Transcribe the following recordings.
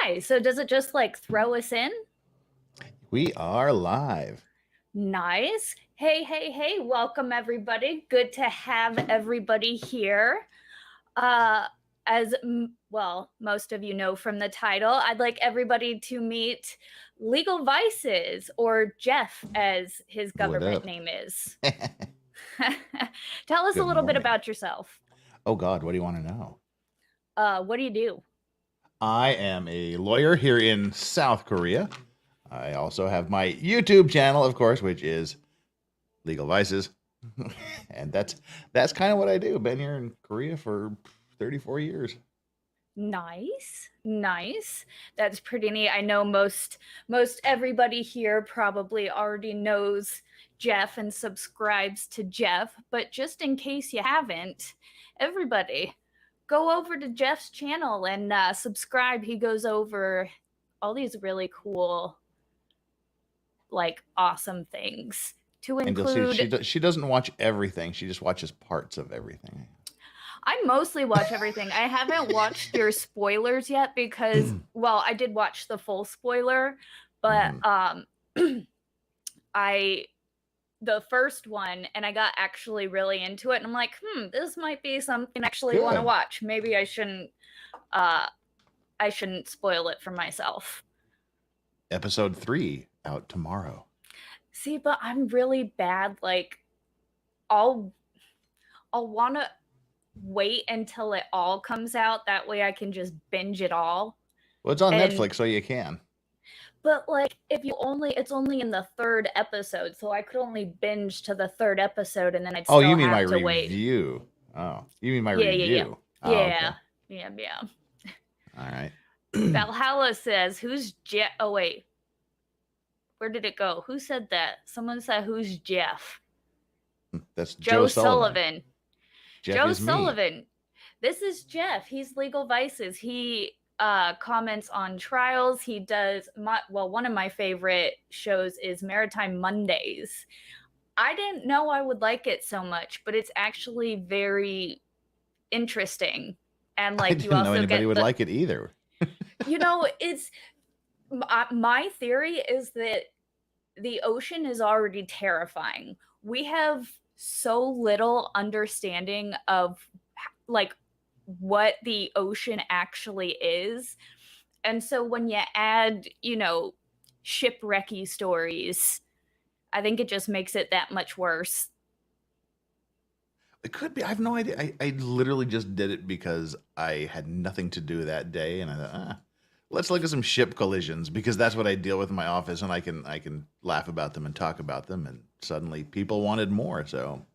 Hi. So does it just like throw us in? We are live. Nice. Hey, hey, hey. Welcome everybody. Good to have everybody here. Uh well, most of you know from the title, I'd like everybody to meet Legal Vices, or Jeff as his What government up? name is. Tell us a Good little bit morning. about yourself. Oh God, what do you want to know? What do you do? I am a lawyer here in South Korea. I also have my YouTube channel, of course, which is Legal Vices. And that's kind of what I do. Been here in Korea for 34 years. Nice, nice. That's pretty neat. I know most everybody here probably already knows Jeff and subscribes to Jeff, but just in case you haven't, everybody go over to Jeff's channel and subscribe. He goes over all these really cool, like awesome things to And you'll see include. she doesn't watch everything. She just watches parts of everything. I mostly watch everything. I haven't watched your spoilers yet because, well, I did watch the full spoiler, but I the first one, and I got actually really into it, and I'm like, this might be something I actually want to Good. watch. Maybe I shouldn't spoil it for myself. Episode 3 out tomorrow. See, but I'm really bad. Like, I'll want to wait until it all comes out. That way I can just binge it all. Well, it's on And Netflix, so you can. but like if it's only in the third episode, so I could only binge to the third episode and then I'd Oh, still you mean my have to wait. review? Oh, you mean my Yeah, review? Oh, okay. Yeah. All right. Valhalla says, "Who's Jeff?" Oh wait, where did it go? Who said that? Someone said, "Who's Jeff?" That's Joe Joe Sullivan. Sullivan. Jeff Joe is me. Sullivan. This is Jeff. He's Legal Vices. He comments on trials. He does one of my favorite shows is Maritime Mondays. I didn't know I would like it so much, but it's actually very interesting. And I like you didn't know also anybody get would like it either. it's my theory is that the ocean is already terrifying. We have so little understanding of like what the ocean actually is. And so when you add, shipwrecky stories, I think it just makes it that much worse. It could be. I have no idea. I literally just did it because I had nothing to do that day, and I thought, let's look at some ship collisions because that's what I deal with in my office, and I can laugh about them and talk about them, and suddenly people wanted more. So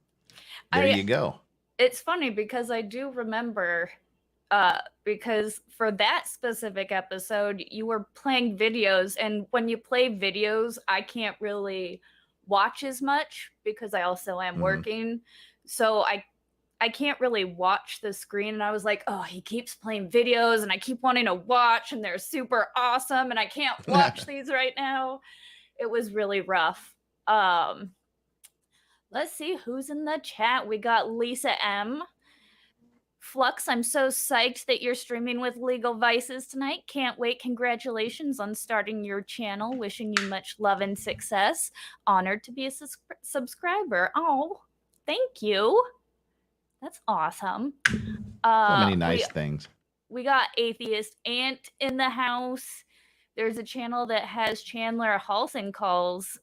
there you go. It's funny because I do remember because for that specific episode, you were playing videos, and when you play videos, I can't really watch as much because I also am working. So I can't really watch the screen, and I was like, oh, he keeps playing videos and I keep wanting to watch and they're super awesome and I can't watch these right now. It was really rough. Let's see who's in the chat. We got Lisa M. Flux, I'm so psyched that you're streaming with Legal Vices tonight. Can't wait. Congratulations on starting your channel. Wishing you much love and success. Honored to be a subscriber. Oh, thank you. That's awesome. So many nice things. We got Atheist Ant in the house. There's a channel that has Chandler Halson calls,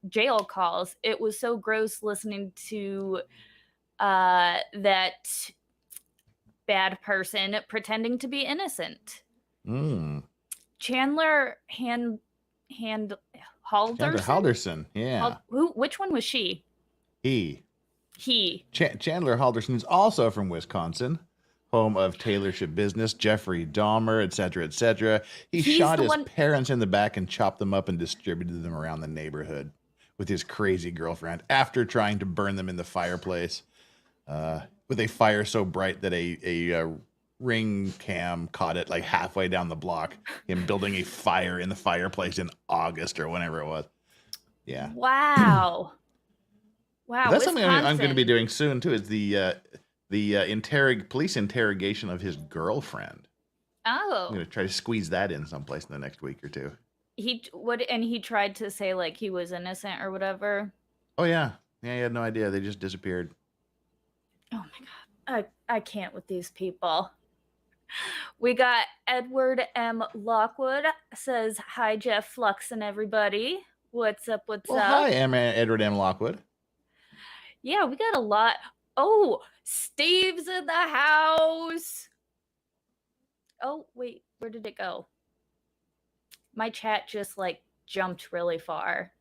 jail calls. It was so gross listening to that bad person pretending to be innocent. Chandler Halderson. Chandler Halderson, yeah. Which one was she? He. Chandler Halderson is also from Wisconsin, home of Taylor Ship Business, Jeffrey Dahmer, etc., etc. He shot his parents in the back and chopped them up and distributed them around the neighborhood with his crazy girlfriend after trying to burn them in the fireplace with a fire so bright that a ring cam caught it like halfway down the block. Him building a fire in the fireplace in August or whenever it was. Yeah. Wow. Wow, that's something I'm going to be doing soon too. Is the police interrogation of his girlfriend. Oh. I'm gonna try to squeeze that in someplace in the next week or two. He tried to say like he was innocent or whatever. Oh yeah. Yeah, he had no idea. They just disappeared. Oh my god. I can't with these people. We got Edward M. Lockwood says, "Hi Jeff Flux and everybody. What's up? What's Well, up?" hi, Edward M. Lockwood. Yeah, we got a lot. Oh, Steve's in the house. Oh, wait, where did it go? My chat just like jumped really far.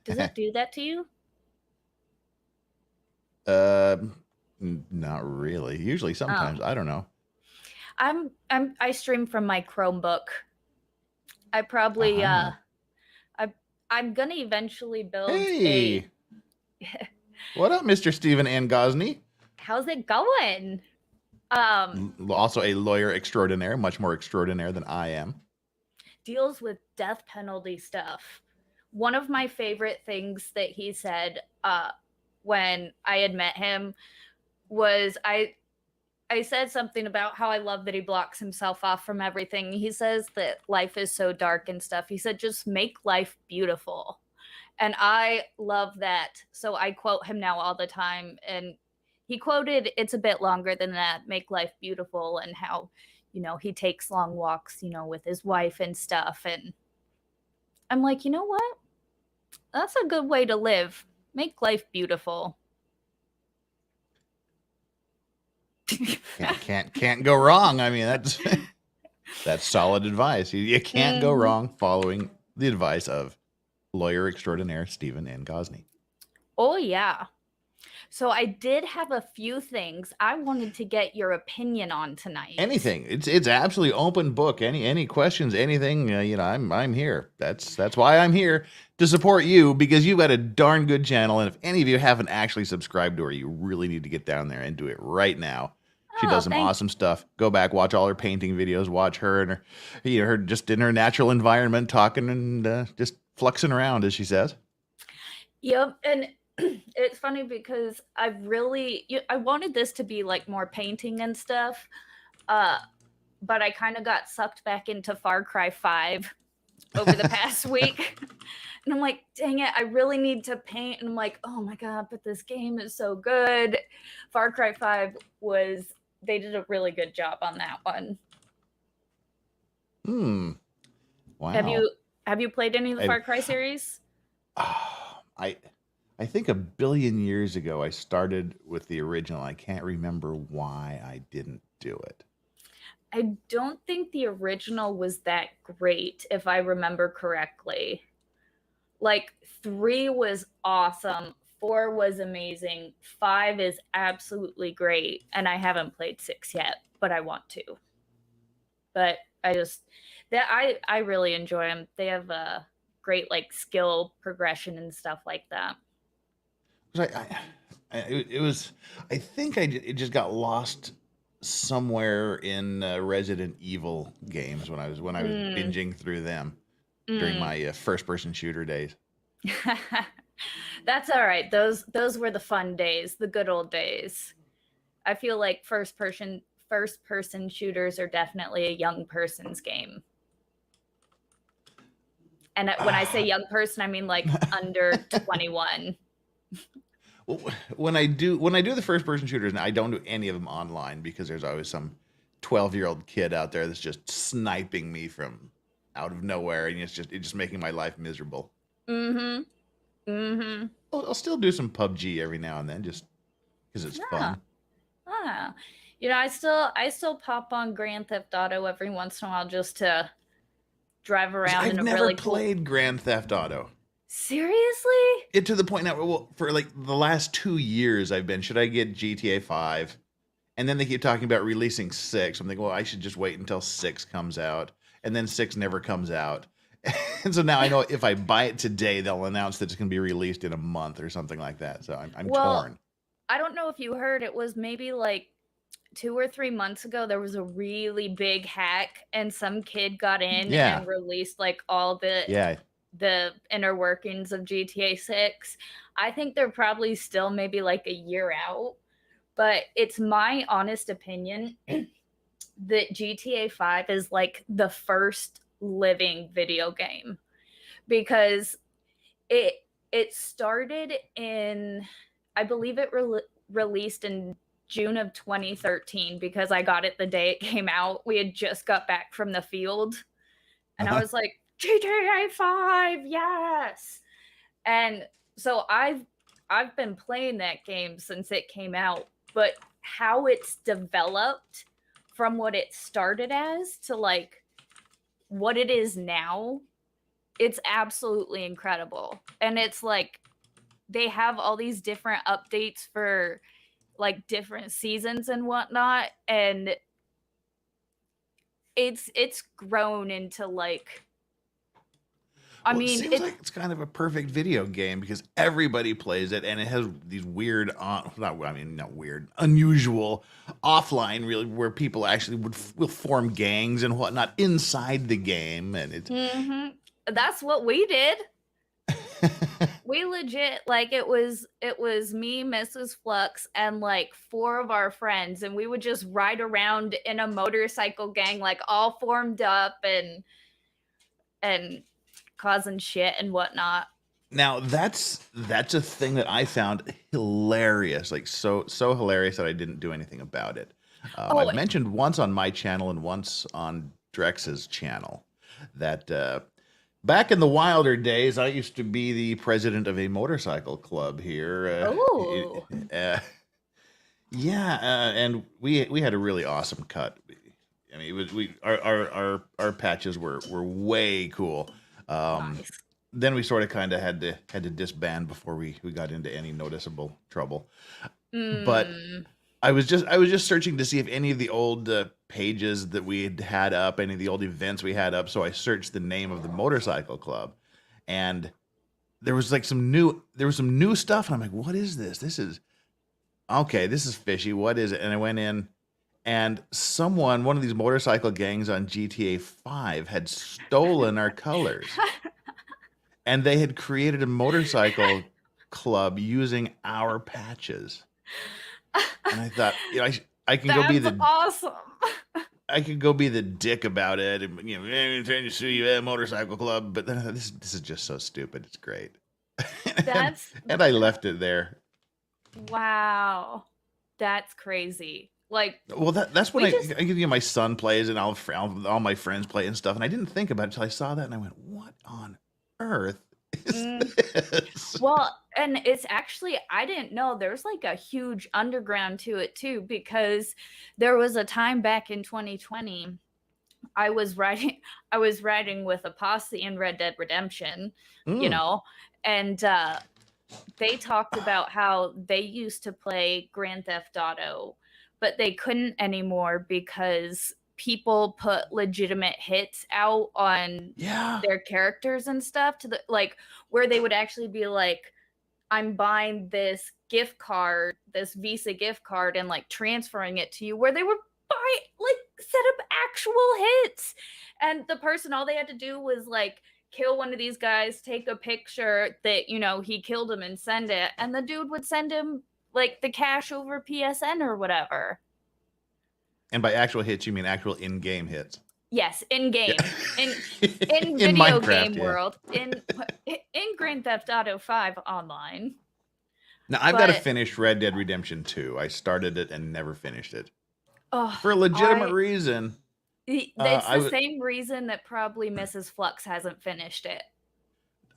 Does it do that to you? Not really. Usually, sometimes. I don't know. I stream from my Chromebook. I probably I'm gonna eventually build Hey. What up, Mr. Stephen N. Gosney? How's it going? Also a lawyer extraordinaire, much more extraordinaire than I am. Deals with death penalty stuff. One of my favorite things that he said when I had met him was I said something about how I love that he blocks himself off from everything. He says that life is so dark and stuff. He said, just make life beautiful. And I love that. So I quote him now all the time. And he quoted, it's a bit longer than that, make life beautiful, and how, he takes long walks, with his wife and stuff. And I'm like, you know what? That's a good way to live. Make life beautiful. Can't go wrong. I mean, that's solid advice. You can't go wrong following the advice of lawyer extraordinaire Stephen N. Gosney. Oh yeah. So I did have a few things I wanted to get your opinion on tonight. Anything. It's absolutely open book. Any questions, anything, I'm here. That's why I'm here, to support you, because you've got a darn good channel, and if any of you haven't actually subscribed to her, you really need to get down there and do it right now. She does some awesome stuff. Go back, watch all her painting videos, watch her and her just in her natural environment, talking and just fluxing around, as she says. Yep, and it's funny because I wanted this to be like more painting and stuff, but I kind of got sucked back into Far Cry 5 over the past week. And I'm like, dang it, I really need to paint. And I'm like, oh my God, but this game is so good. Far Cry 5 they did a really good job on that one. Wow. Have you played any of the Far Cry series? I think a billion years ago I started with the original. I can't remember why I didn't do it. I don't think the original was that great, if I remember correctly. Like 3 was awesome, 4 was amazing, 5 is absolutely great, and I haven't played 6 yet, but I want to. But I really enjoy them. They have a great like skill progression and stuff like that. I think it just got lost somewhere in Resident Evil games when I was binging through them during my first-person shooter days. That's all right. Those were the fun days, the good old days. I feel like first-person shooters are definitely a young person's game. And when I say young person, I mean like under 21. Well, when I do the first-person shooters, now I don't do any of them online because there's always some 12-year-old kid out there that's just sniping me from out of nowhere, and it's just making my life miserable. I'll still do some PUBG every now and then, just because it's fun. I still pop on Grand Theft Auto every once in a while just to drive around. I've never played Grand Theft Auto. Seriously? To the point now, well, for like the last 2 years I've been, should I get GTA 5? And then they keep talking about releasing 6. I'm thinking, well, I should just wait until 6 comes out. And then 6 never comes out. And so now I know if I buy it today, they'll announce that it's going to be released in a month or something like that. So I'm torn. I don't know if you heard, it was maybe like 2 or 3 months ago, there was a really big hack and some kid got in and released like all the inner workings of GTA 6. I think they're probably still maybe like a year out, but it's my honest opinion that GTA 5 is like the first living video game, because it started in, I believe it released in June of 2013, because I got it the day it came out. We had just got back from the field, and I was like, GTA 5, yes. And so I've been playing that game since it came out, but how it's developed from what it started as to like what it is now, it's absolutely incredible. And it's like they have all these different updates for like different seasons and whatnot, and it's grown into like, I Well, it mean, seems like it's kind of a perfect video game because everybody plays it, and it has these weird, not weird, unusual offline, really, where people actually will form gangs and whatnot inside the game, and it's. That's what we did. We legit, like, it was me, Mrs. Flux, and like 4 of our friends, and we would just ride around in a motorcycle gang, like all formed up and causing shit and whatnot. Now that's a thing that I found hilarious, like so hilarious that I didn't do anything about it. I've mentioned once on my channel and once on Drex's channel that back in the wilder days, I used to be the president of a motorcycle club here. And we had a really awesome cut. I mean, it was our patches were way cool. Nice. Then we sort of kind of had to disband before we got into any noticeable trouble. But I was just searching to see if any of the old pages that we had up, any of the old events we had up. So I searched the name of the motorcycle club, and there was some new stuff, and I'm like, what is this? This is okay. This is fishy. What is it? And I went in, and one of these motorcycle gangs on GTA 5 had stolen our colors. And they had created a motorcycle club using our patches. And I thought, I can go be awesome. I could go be the dick about it, and I'm trying to sue you at a motorcycle club. But then this is just so stupid. It's great. and I left it there. Wow, that's crazy. Like, well, that's when my son plays, and all my friends play and stuff. And I didn't think about it until I saw that, and I went, what on earth is this? Well, and it's actually, I didn't know there's like a huge underground to it too, because there was a time back in 2020 I was riding with a posse in Red Dead Redemption, and they talked about how they used to play Grand Theft Auto, but they couldn't anymore because people put legitimate hits out on their characters and stuff, to the like where they would actually be like, I'm buying this gift card, this Visa gift card, and like transferring it to you, where they would set up actual hits. And the person, all they had to do was like kill one of these guys, take a picture that, he killed him and send it. And the dude would send him like the cash over PSN or whatever. And by actual hits, you mean actual in-game hits? Yes, in-game. In video Minecraft, game world. In Grand Theft Auto 5 online. Now, I've got to finish Red Dead Redemption 2. I started it and never finished it. Oh, for a legitimate reason. It's the same reason that probably Mrs. Flux hasn't finished it.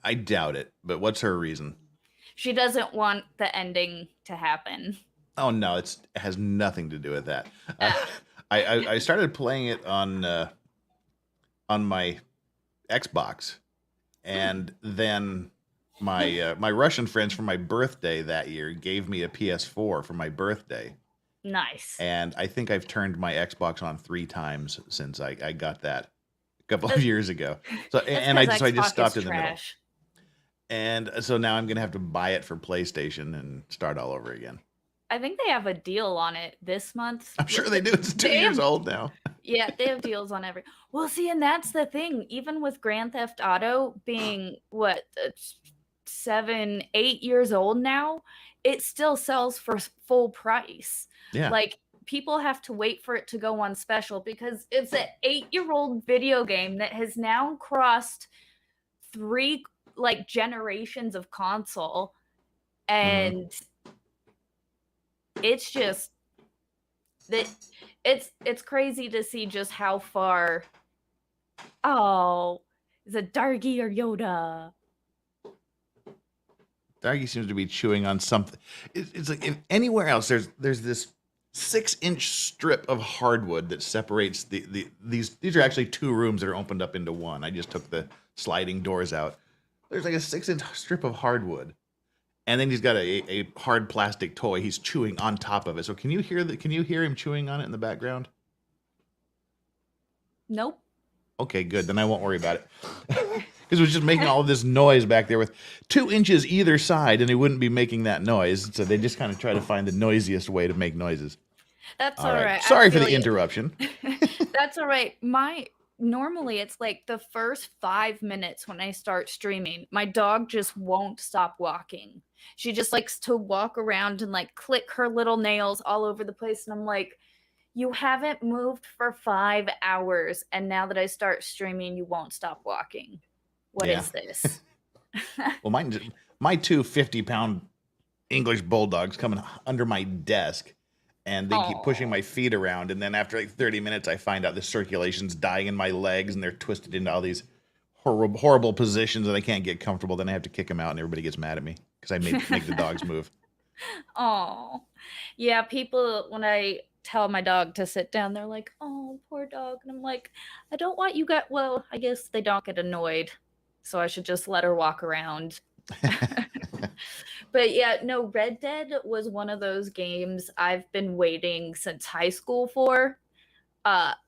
I doubt it, but what's her reason? She doesn't want the ending to happen. Oh no, it has nothing to do with that. I started playing it on my Xbox, and then my Russian friends for my birthday that year gave me a PS4 for my birthday. Nice. And I think I've turned my Xbox on 3 times since I got that a couple of years ago. So I just stopped in the middle. And so now I'm gonna have to buy it for PlayStation and start all over again. I think they have a deal on it this month. I'm sure they do. It's 2 years old now. Yeah, they have deals on every. Well, see, and that's the thing. Even with Grand Theft Auto being 7, 8 years old now, it still sells for full price. Yeah. Like people have to wait for it to go on special because it's an 8-year-old video game that has now crossed 3 like generations of console, and it's just that it's crazy to see just how far. Oh, is it Dargy or Yoda? Dargy seems to be chewing on something. It's like if anywhere else there's this 6-inch strip of hardwood that separates these are actually 2 rooms that are opened up into one. I just took the sliding doors out. There's like a 6-inch strip of hardwood, and then he's got a hard plastic toy he's chewing on top of it. So can you hear him chewing on it in the background? Nope. Okay, good. Then I won't worry about it. Because it was just making all of this noise back there with 2 inches either side, and he wouldn't be making that noise. So they just kind of try to find the noisiest way to make noises. That's all right. Sorry for the interruption. That's all right. Normally it's like the first 5 minutes when I start streaming, my dog just won't stop walking. She just likes to walk around and like click her little nails all over the place. And I'm like, you haven't moved for 5 hours. And now that I start streaming, you won't stop walking. What is this? Well, my 2 50-pound English bulldogs coming under my desk, and they keep pushing my feet around. And then after like 30 minutes, I find out the circulation's dying in my legs, and they're twisted into all these horrible positions that I can't get comfortable. Then I have to kick them out, and everybody gets mad at me because I make the dogs move. Oh, yeah. People, when I tell my dog to sit down, they're like, "Oh, poor dog," and I'm like, "I don't want you guys." Well, I guess they don't get annoyed, so I should just let her walk around. But yeah, no, Red Dead was one of those games I've been waiting since high school for.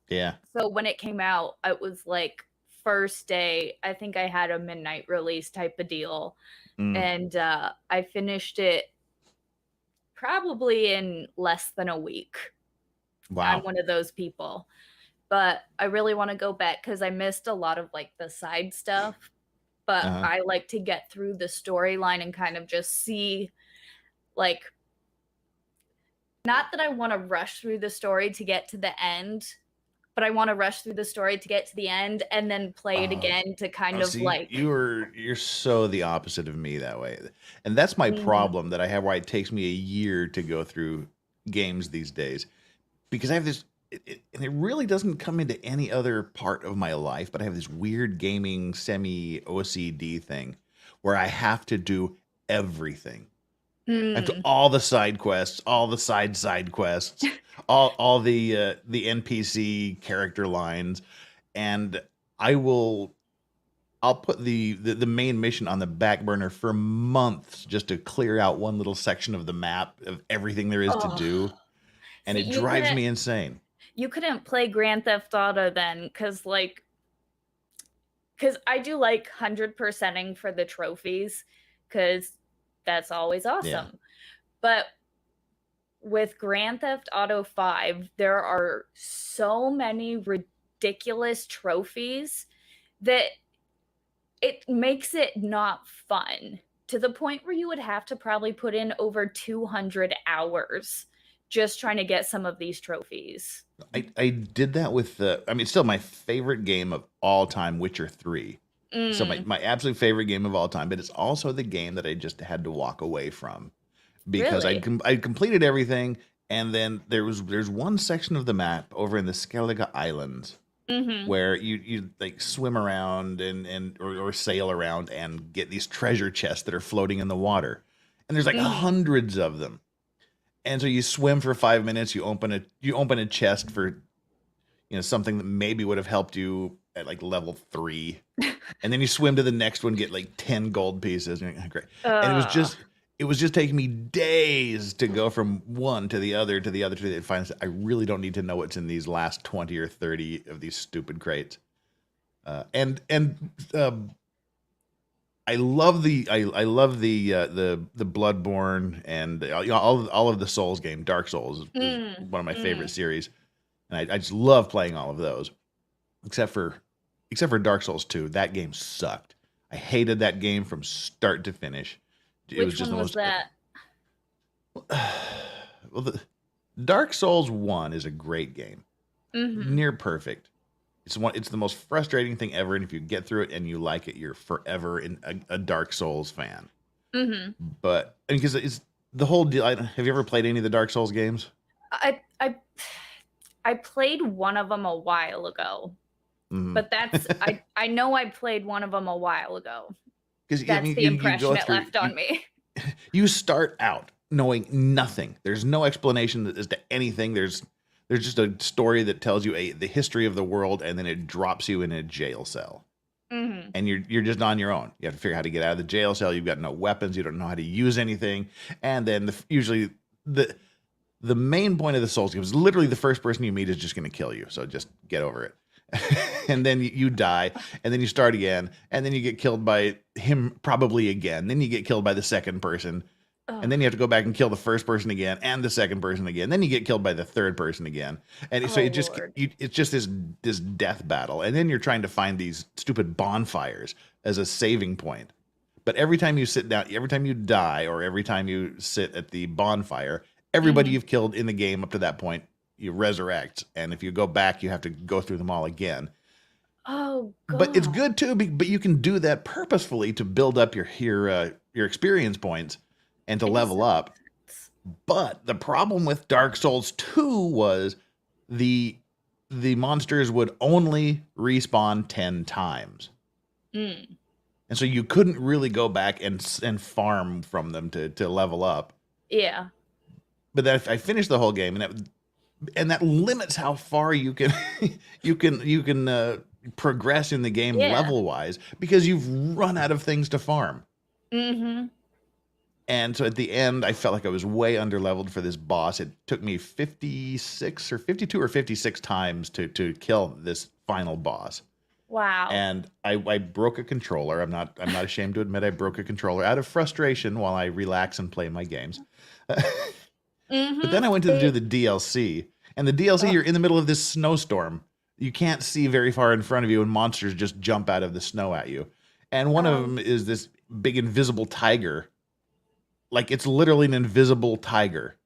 Yeah. So when it came out, it was like first day. I think I had a midnight release type of deal, and I finished it probably in less than a week. Wow. I'm one of those people. But I really want to go back because I missed a lot of like the side stuff. But I like to get through the storyline and kind of just see, like, not that I want to rush through the story to get to the end, but I want to rush through the story to get to the end and then play it again to kind of like. You're so the opposite of me that way, and that's my problem that I have, why it takes me a year to go through games these days, because I have this. And it really doesn't come into any other part of my life, but I have this weird gaming semi-OCD thing where I have to do everything. I have to all the side quests, all the side quests, all the NPC character lines, and I'll put the main mission on the back burner for months just to clear out one little section of the map of everything there is to do, and it drives me insane. You couldn't play Grand Theft Auto then, because I do like 100%ing for the trophies, because that's always awesome. Yeah. But with Grand Theft Auto 5, there are so many ridiculous trophies that it makes it not fun, to the point where you would have to probably put in over 200 hours just trying to get some of these trophies. I did that with it's still my favorite game of all time, Witcher 3. So my absolute favorite game of all time, but it's also the game that I just had to walk away from because I completed everything, and then there's one section of the map over in the Skellige Islands where you like swim around or sail around and get these treasure chests that are floating in the water, and there's like hundreds of them. And so you swim for 5 minutes, you open a chest for, something that maybe would have helped you at like level 3. And then you swim to the next one, get like 10 gold pieces. And great. And it was just taking me days to go from one to the other to the other to the finally I really don't need to know what's in these last 20 or 30 of these stupid crates. I love the Bloodborne and all of the Souls game. Dark Souls is one of my favorite series, and I just love playing all of those, except for Dark Souls 2. That game sucked. I hated that game from start to finish. Which one was that? Well, Dark Souls 1 is a great game. Near perfect. It's the most frustrating thing ever, and if you get through it and you like it, you're forever a Dark Souls fan. But because it's the whole deal. Have you ever played any of the Dark Souls games? I played one of them a while ago, but that's I know I played one of them a while ago. Because that's the impression it left on me. You start out knowing nothing. There's no explanation as to anything. There's just a story that tells you the history of the world, and then it drops you in a jail cell. And you're just on your own. You have to figure out how to get out of the jail cell. You've got no weapons. You don't know how to use anything. And then usually the main point of the Souls game is literally the first person you meet is just going to kill you. So just get over it. And then you die, and then you start again, and then you get killed by him probably again. Then you get killed by the second person. And then you have to go back and kill the first person again and the second person again. Then you get killed by the third person again. And so it's just this death battle. And then you're trying to find these stupid bonfires as a saving point. But every time you sit down, every time you die, or every time you sit at the bonfire, everybody you've killed in the game up to that point, you resurrect. And if you go back, you have to go through them all again. Oh, God. But it's good too, but you can do that purposefully to build up your experience points and to level up. But the problem with Dark Souls 2 was the monsters would only respawn 10 times. And so you couldn't really go back and farm from them to level up. Yeah. But then I finished the whole game, and that limits how far you can you can progress in the game level wise, because you've run out of things to farm. And so at the end, I felt like I was way underleveled for this boss. It took me 56 or 52 or 56 times to kill this final boss. Wow. And I broke a controller. I'm not ashamed to admit I broke a controller out of frustration while I relax and play my games. But then I went to do the DLC. And the DLC, you're in the middle of this snowstorm. You can't see very far in front of you, and monsters just jump out of the snow at you. And one of them is this big invisible tiger. Like, it's literally an invisible tiger.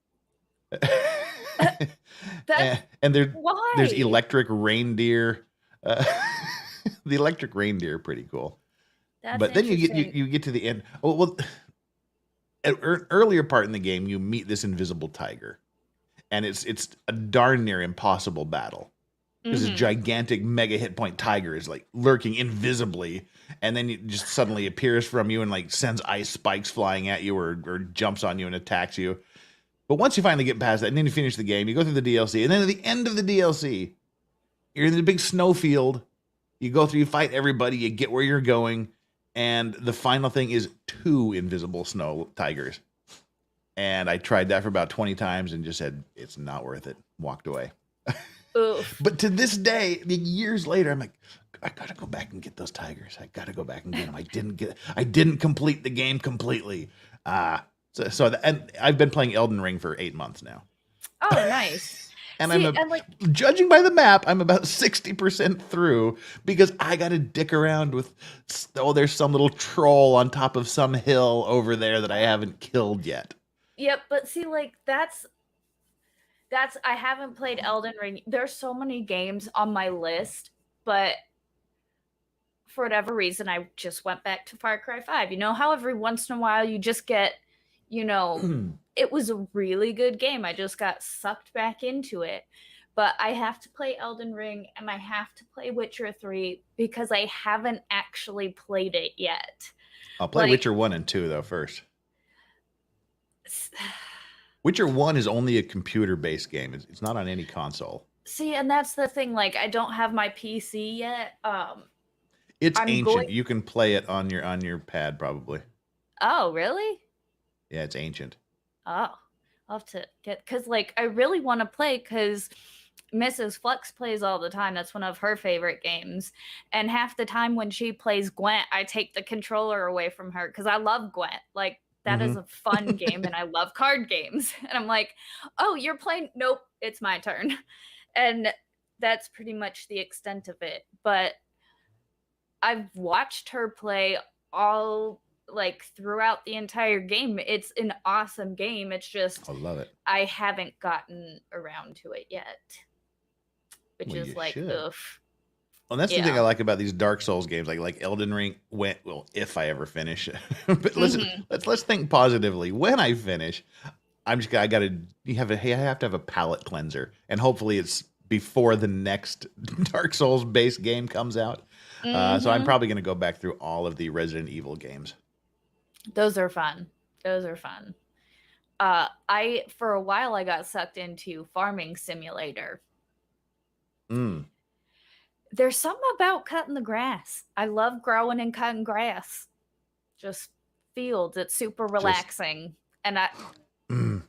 And there's electric reindeer. The electric reindeer are pretty cool. But then you get to the end. Oh, well, at an earlier part in the game, you meet this invisible tiger. And it's a darn near impossible battle. Because this gigantic mega hit point tiger is like lurking invisibly, and then it just suddenly appears from you and like sends ice spikes flying at you, or jumps on you and attacks you. But once you finally get past that, and then you finish the game, you go through the DLC, and then at the end of the DLC, you're in the big snow field. You go through, you fight everybody, you get where you're going, and the final thing is 2 invisible snow tigers. And I tried that for about 20 times and just said, it's not worth it. Walked away. But to this day, years later, I'm like, I gotta go back and get those tigers. I gotta go back and get them. I didn't complete the game completely. And I've been playing Elden Ring for 8 months now. Oh, nice. And judging by the map, I'm about 60% through, because I got to dick around with, there's some little troll on top of some hill over there that I haven't killed yet. Yep, but see, like, that's I haven't played Elden Ring. There's so many games on my list, but for whatever reason, I just went back to Far Cry 5. You know how every once in a while you just get, it was a really good game. I just got sucked back into it. But I have to play Elden Ring, and I have to play Witcher 3 because I haven't actually played it yet. I'll play Witcher 1 and 2, though, first. Witcher 1 is only a computer-based game. It's not on any console. See, and that's the thing. Like, I don't have my PC yet. It's ancient. You can play it on your pad, probably. Oh, really? Yeah, it's ancient. Oh, I'll have to get, because, like, I really want to play, because Mrs. Flux plays all the time. That's one of her favorite games. And half the time when she plays Gwent, I take the controller away from her, because I love Gwent. Like, that is a fun game, and I love card games. And I'm like, oh, you're playing? Nope, it's my turn. And that's pretty much the extent of it. But I've watched her play all like throughout the entire game. It's an awesome game. It's just I love it. I haven't gotten around to it yet, which Well, is you like, should. oof. Well, that's the thing I like about these Dark Souls games, like Elden Ring. If I ever finish, but let's think positively. When I finish, I gotta you have to have a palate cleanser, and hopefully it's before the next Dark Souls based game comes out. So I'm probably gonna go back through all of the Resident Evil games. Those are fun. For a while I got sucked into Farming Simulator. There's something about cutting the grass. I love growing and cutting grass. Just fields. It's super relaxing. And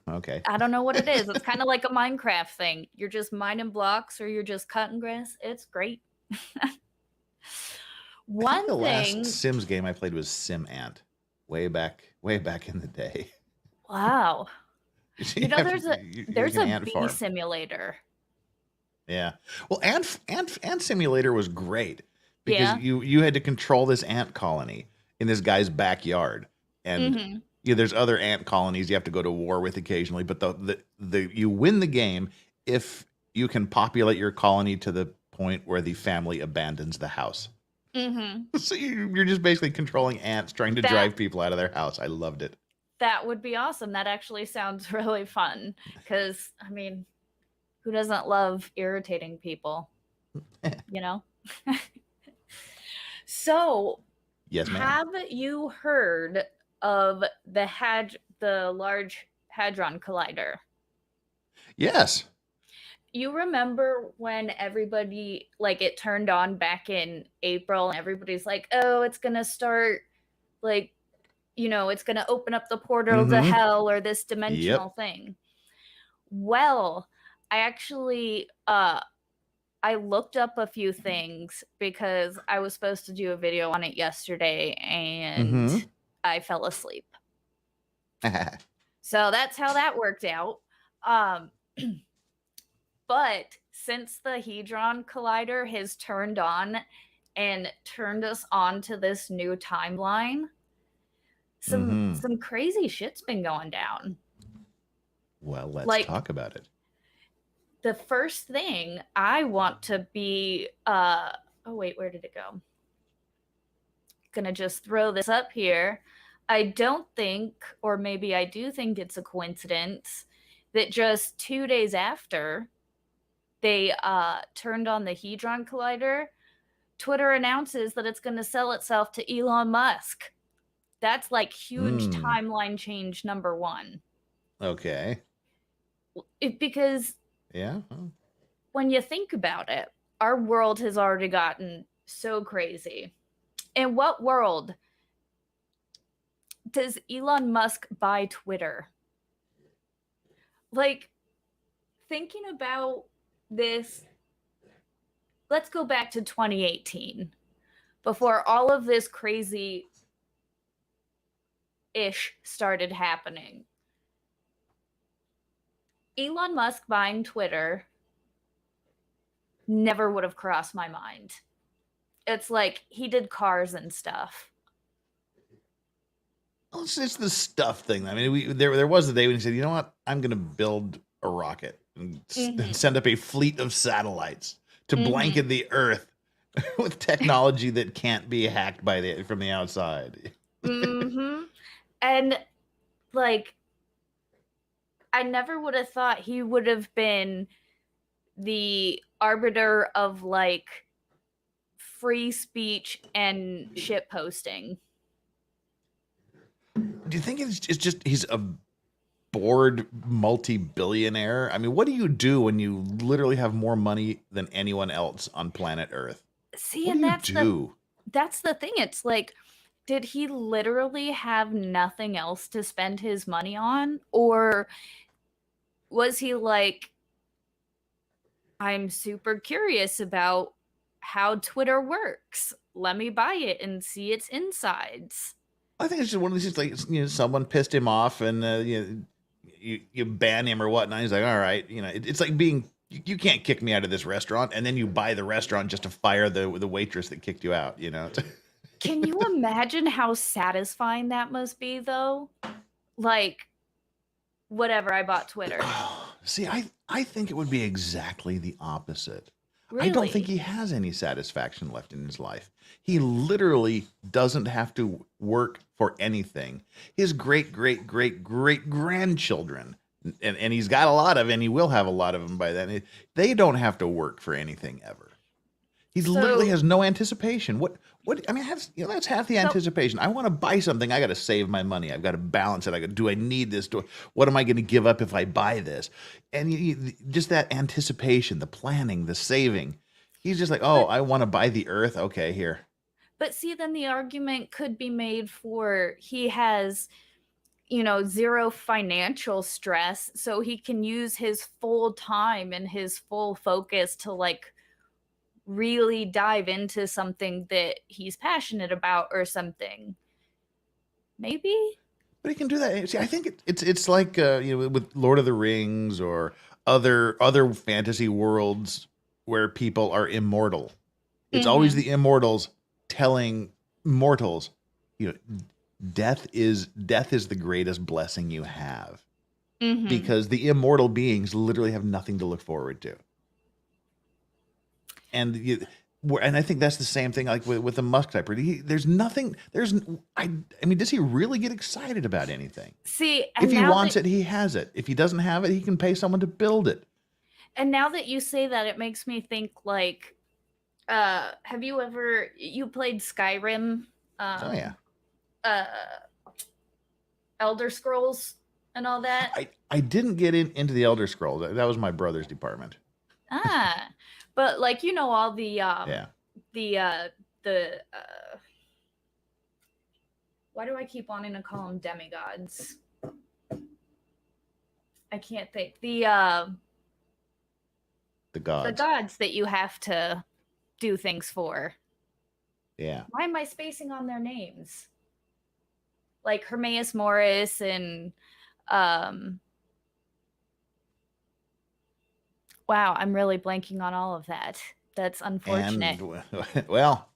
okay. I don't know what it is. It's kind of like a Minecraft thing. You're just mining blocks or you're just cutting grass. It's great. The last Sims game I played was Sim Ant. Way back in the day. Wow. There's a bee farm. simulator. Yeah. Well, ant simulator was great because you had to control this ant colony in this guy's backyard, and there's other ant colonies you have to go to war with occasionally. But the you win the game if you can populate your colony to the point where the family abandons the house. So you're just basically controlling ants trying to drive people out of their house. I loved it. That would be awesome. That actually sounds really fun because, I mean, who doesn't love irritating people? You know? So, yes, ma'am. Have you heard of the Large Hadron Collider? Yes. You remember when everybody, like, it turned on back in April and everybody's like, oh, it's going to start, like, it's going to open up the portal to hell or this dimensional thing. Well, I actually, I looked up a few things because I was supposed to do a video on it yesterday and I fell asleep. So that's how that worked out. But since the Hadron Collider has turned on and turned us on to this new timeline, some crazy shit's been going down. Well, let's talk about it. The first thing I want to be oh wait, where did it go? Gonna just throw this up here. I don't think, or maybe I do think it's a coincidence that just 2 days after they turned on the Hadron Collider, Twitter announces that it's going to sell itself to Elon Musk. That's like huge timeline change number one. Okay. Because when you think about it, our world has already gotten so crazy. In what world does Elon Musk buy Twitter? Like, thinking about this, let's go back to 2018, before all of this crazy-ish started happening. Elon Musk buying Twitter never would have crossed my mind. It's like he did cars and stuff. Well, it's the stuff thing. I mean, there was a day when he said, you know what? I'm going to build a rocket and send up a fleet of satellites to blanket the Earth with technology that can't be hacked from the outside. And, like, I never would have thought he would have been the arbiter of, like, free speech and shit posting. Do you think it's just he's a bored multi-billionaire? I mean, what do you do when you literally have more money than anyone else on planet Earth? See, and that's the thing. It's like, did he literally have nothing else to spend his money on? Or was he like, I'm super curious about how Twitter works. Let me buy it and see its insides. I think it's just one of these things, like, someone pissed him off and you ban him or whatnot. He's like, all right, it's like you can't kick me out of this restaurant, and then you buy the restaurant just to fire the waitress that kicked you out. Can you imagine how satisfying that must be, though? Like, whatever, I bought Twitter. See, I think it would be exactly the opposite. I don't think Really? he has any satisfaction left in his life. He literally doesn't have to work for anything. His great, great, great, great grandchildren, and he's got a lot of, and he will have a lot of them by then. They don't have to work for anything ever. He literally So has no anticipation. I mean, that's half the anticipation. I want to buy something. I got to save my money. I've got to balance it. Do I need this? What am I going to give up if I buy this? And just that anticipation, the planning, the saving. He's just like, oh, I want to buy the earth. Okay, here. But see, then the argument could be made for he has, zero financial stress, so he can use his full time and his full focus to like really dive into something that he's passionate about or something. Maybe. But he can do that. See, I think it's like with Lord of the Rings or other fantasy worlds where people are immortal. It's always the immortals telling mortals, death is the greatest blessing you have, because the immortal beings literally have nothing to look forward to. And I think that's the same thing like with the Musk type. There's nothing. I mean, does he really get excited about anything? See, if he wants it, he has it. If he doesn't have it, he can pay someone to build it. And now that you say that, it makes me think like, have you played Skyrim? Oh yeah. Elder Scrolls and all that? I didn't get into the Elder Scrolls. That was my brother's department. But like all the why do I keep wanting to call them demigods? I can't think. The gods. The gods that you have to do things for. Yeah. Why am I spacing on their names? Like Hermaeus Morris and wow, I'm really blanking on all of that. That's unfortunate. And, well,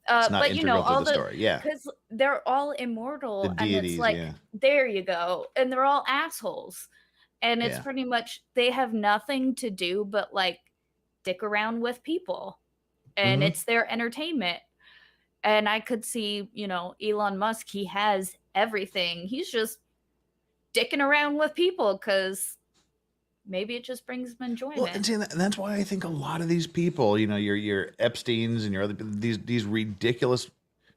it's not but integral all to the story. Yeah, because they're all immortal, the deities, and it's like, there you go, and they're all assholes, and it's pretty much they have nothing to do but like dick around with people, and it's their entertainment. And I could see, Elon Musk, he has everything. He's just dicking around with people because maybe it just brings them enjoyment. Well, and see, that's why I think a lot of these people, your Epsteins and your other these ridiculously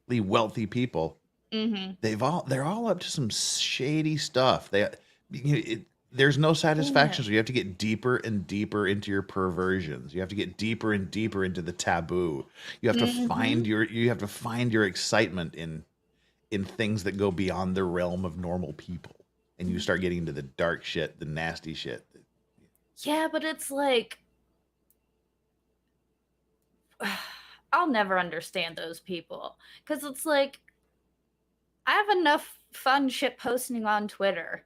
wealthy people, they're all up to some shady stuff. There's no satisfaction, so you have to get deeper and deeper into your perversions. You have to get deeper and deeper into the taboo. You have to find your excitement in things that go beyond the realm of normal people, and you start getting into the dark shit, the nasty shit. Yeah, but it's like, I'll never understand those people, because it's like, I have enough fun shit posting on Twitter.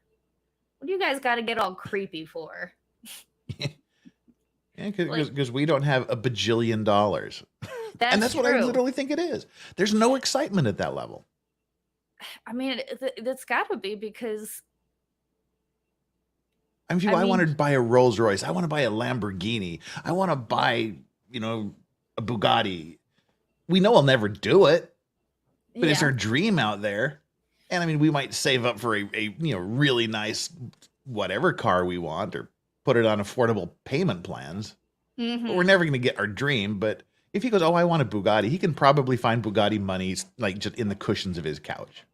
What do you guys got to get all creepy for? Yeah, because we don't have a bajillion dollars. And that's true. What I literally think it is. There's no excitement at that level. I mean, that's got to be because... I mean, I wanted to buy a Rolls Royce. I want to buy a Lamborghini. I want to buy, a Bugatti. We know I'll never do it, but it's our dream out there. And I mean, we might save up for a really nice whatever car we want, or put it on affordable payment plans. But we're never going to get our dream. But if he goes, oh, I want a Bugatti, he can probably find Bugatti money like just in the cushions of his couch.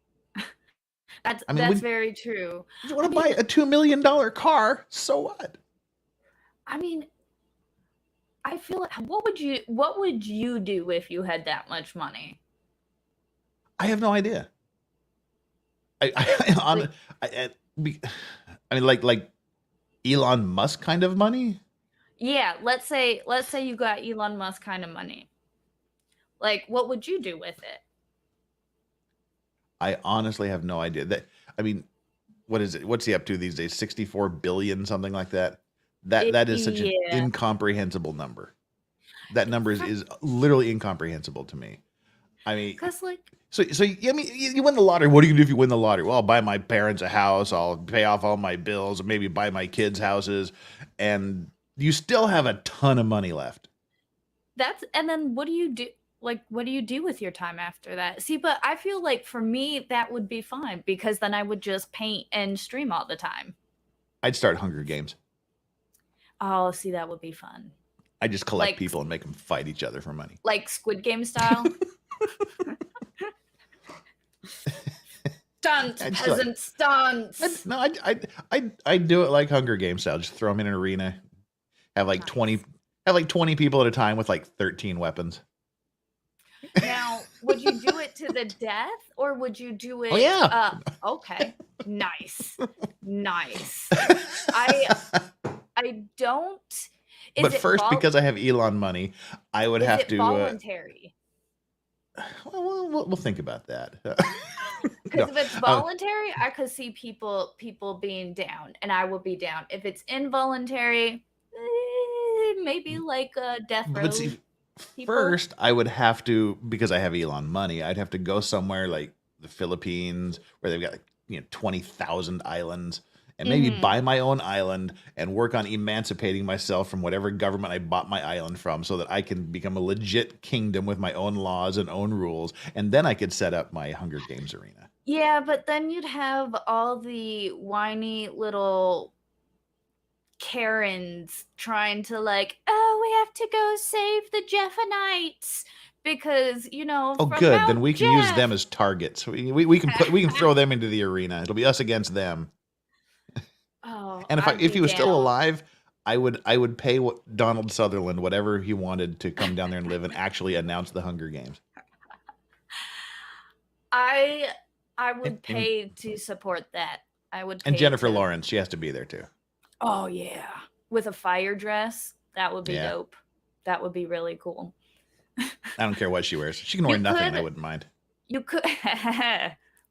That's very true. You want to buy a $2 million car? So what? I mean, I feel like what would you do if you had that much money? I have no idea. I mean, like Elon Musk kind of money. Yeah, let's say you got Elon Musk kind of money. Like, what would you do with it? I honestly have no idea. I mean, what is it? What's he up to these days? 64 billion, something like that. That is such an incomprehensible number. That number is literally incomprehensible to me. I mean, because like, so I mean, you win the lottery. What do you do if you win the lottery? Well, I'll buy my parents a house. I'll pay off all my bills, and maybe buy my kids houses, and you still have a ton of money left. and then what do you do? Like, what do you do with your time after that? See, but I feel like for me, that would be fine because then I would just paint and stream all the time. I'd start Hunger Games. Oh, see, that would be fun. I just collect people and make them fight each other for money. Like Squid Game style? Stunts, peasant stunts. No, I'd do it like Hunger Games style. Just throw them in an arena. Have like 20 people at a time with like 13 weapons. Now, would you do it to the death or would you do it? Oh, yeah. Okay. Nice. I don't. But first, because I have Elon money, I would have to. Voluntary? We'll think about that. Because if it's voluntary, I could see people being down, and I will be down. If it's involuntary, maybe like a death row. But see, first, I would have to, because I have Elon money, I'd have to go somewhere like the Philippines where they've got like 20,000 islands. And maybe buy my own island and work on emancipating myself from whatever government I bought my island from so that I can become a legit kingdom with my own laws and own rules. And then I could set up my Hunger Games arena. Yeah, but then you'd have all the whiny little Karens trying to like, oh, we have to go save the Jeffanites. Because, oh, good. Then we can use them as targets. We can throw them into the arena. It'll be us against them. Oh, and if he was still alive, I would pay Donald Sutherland whatever he wanted to come down there and live and actually announce the Hunger Games. I would pay to support that. I would. And Jennifer Lawrence, she has to be there too. Oh yeah, with a fire dress, that would be dope. That would be really cool. I don't care what she wears. She can wear nothing, and I wouldn't mind. You could,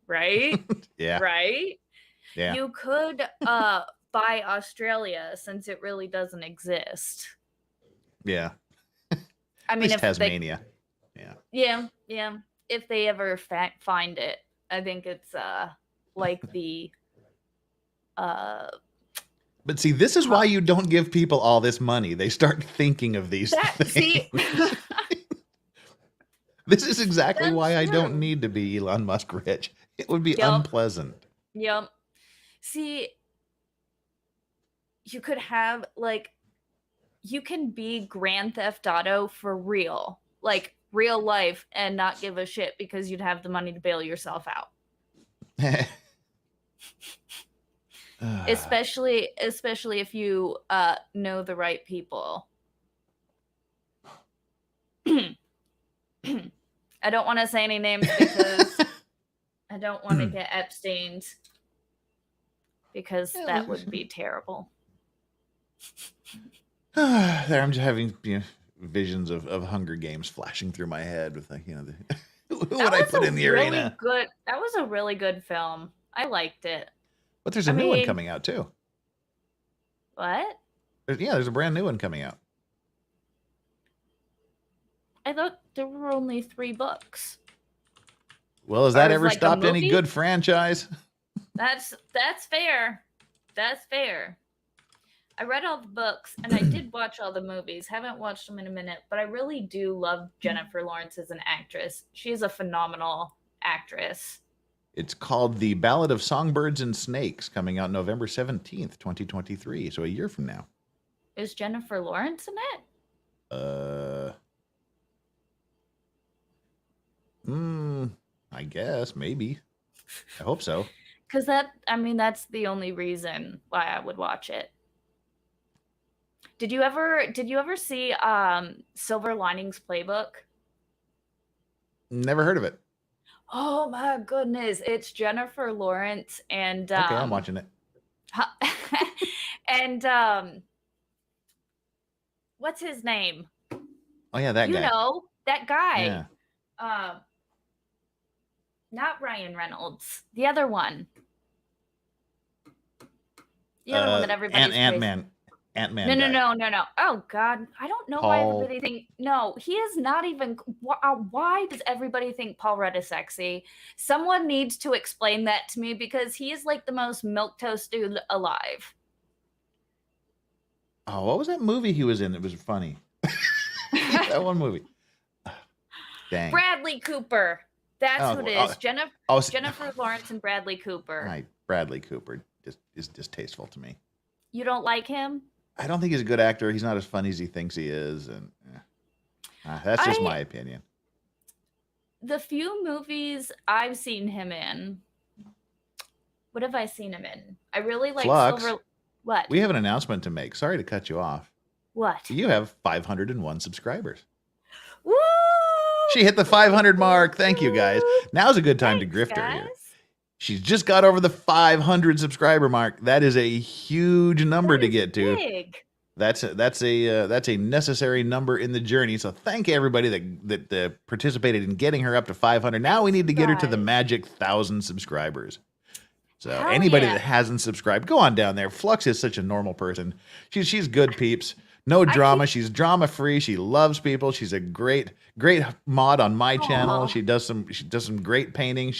right? Yeah. Right. Yeah. You could buy Australia since it really doesn't exist. Yeah. I mean, if Tasmania. Yeah. If they ever find it, I think it's like the. But see, this is why you don't give people all this money. They start thinking of these things. See, this is exactly why I don't need to be Elon Musk rich. It would be unpleasant. Yep. See, you could have you can be Grand Theft Auto for real, like real life, and not give a shit because you'd have the money to bail yourself out. Especially if you know the right people. I don't want to say any names because I don't want to get Epsteined. Because that would be terrible. There, I'm just having visions of Hunger Games flashing through my head with who would I put in the arena? That was a really good film. I liked it. But there's a new one coming out too. What? There's a brand new one coming out. I thought there were only 3 books. Well, has that ever stopped any good franchise? That's fair. That's fair. I read all the books and I did watch all the movies. Haven't watched them in a minute, but I really do love Jennifer Lawrence as an actress. She's a phenomenal actress. It's called The Ballad of Songbirds and Snakes, coming out November 17th, 2023. So a year from now. Is Jennifer Lawrence in it? I guess, maybe. I hope so. Because that's the only reason why I would watch it. Did you ever see Silver Linings Playbook? Never heard of it. Oh my goodness. It's Jennifer Lawrence and okay, I'm watching it. And what's his name? Oh yeah, that guy. You know, that guy. Yeah. Not Ryan Reynolds. The other one. The other one that everybody's Ant-Man. Ant-Man No, no, guy. no, no, no. Oh God, I don't know why everybody think. No, he is not even. Why does everybody think Paul Rudd is sexy? Someone needs to explain that to me because he is like the most milquetoast dude alive. Oh, what was that movie he was in? It was funny. That one movie. Dang. Bradley Cooper. That's who it is. Jennifer Lawrence and Bradley Cooper. Bradley Cooper is distasteful to me. You don't like him? I don't think he's a good actor. He's not as funny as he thinks he is, and that's just my opinion. The few movies I've seen him in, what have I seen him in? I really like Flux. What? We have an announcement to make. Sorry to cut you off. What? You have 501 subscribers. Woo! She hit the 500 mark. Thank you, guys. Now's a good time to grift her here. She's just got over the 500 subscriber mark. That is a huge number to get to. Big. That's a necessary number in the journey. So thank everybody that participated in getting her up to 500. Now we need to get her to the magic 1,000 subscribers. So anybody that hasn't subscribed, go on down there. Flux is such a normal person. She's good peeps. No drama. She's drama free. She loves people. She's a great mod on my channel. She does some great painting.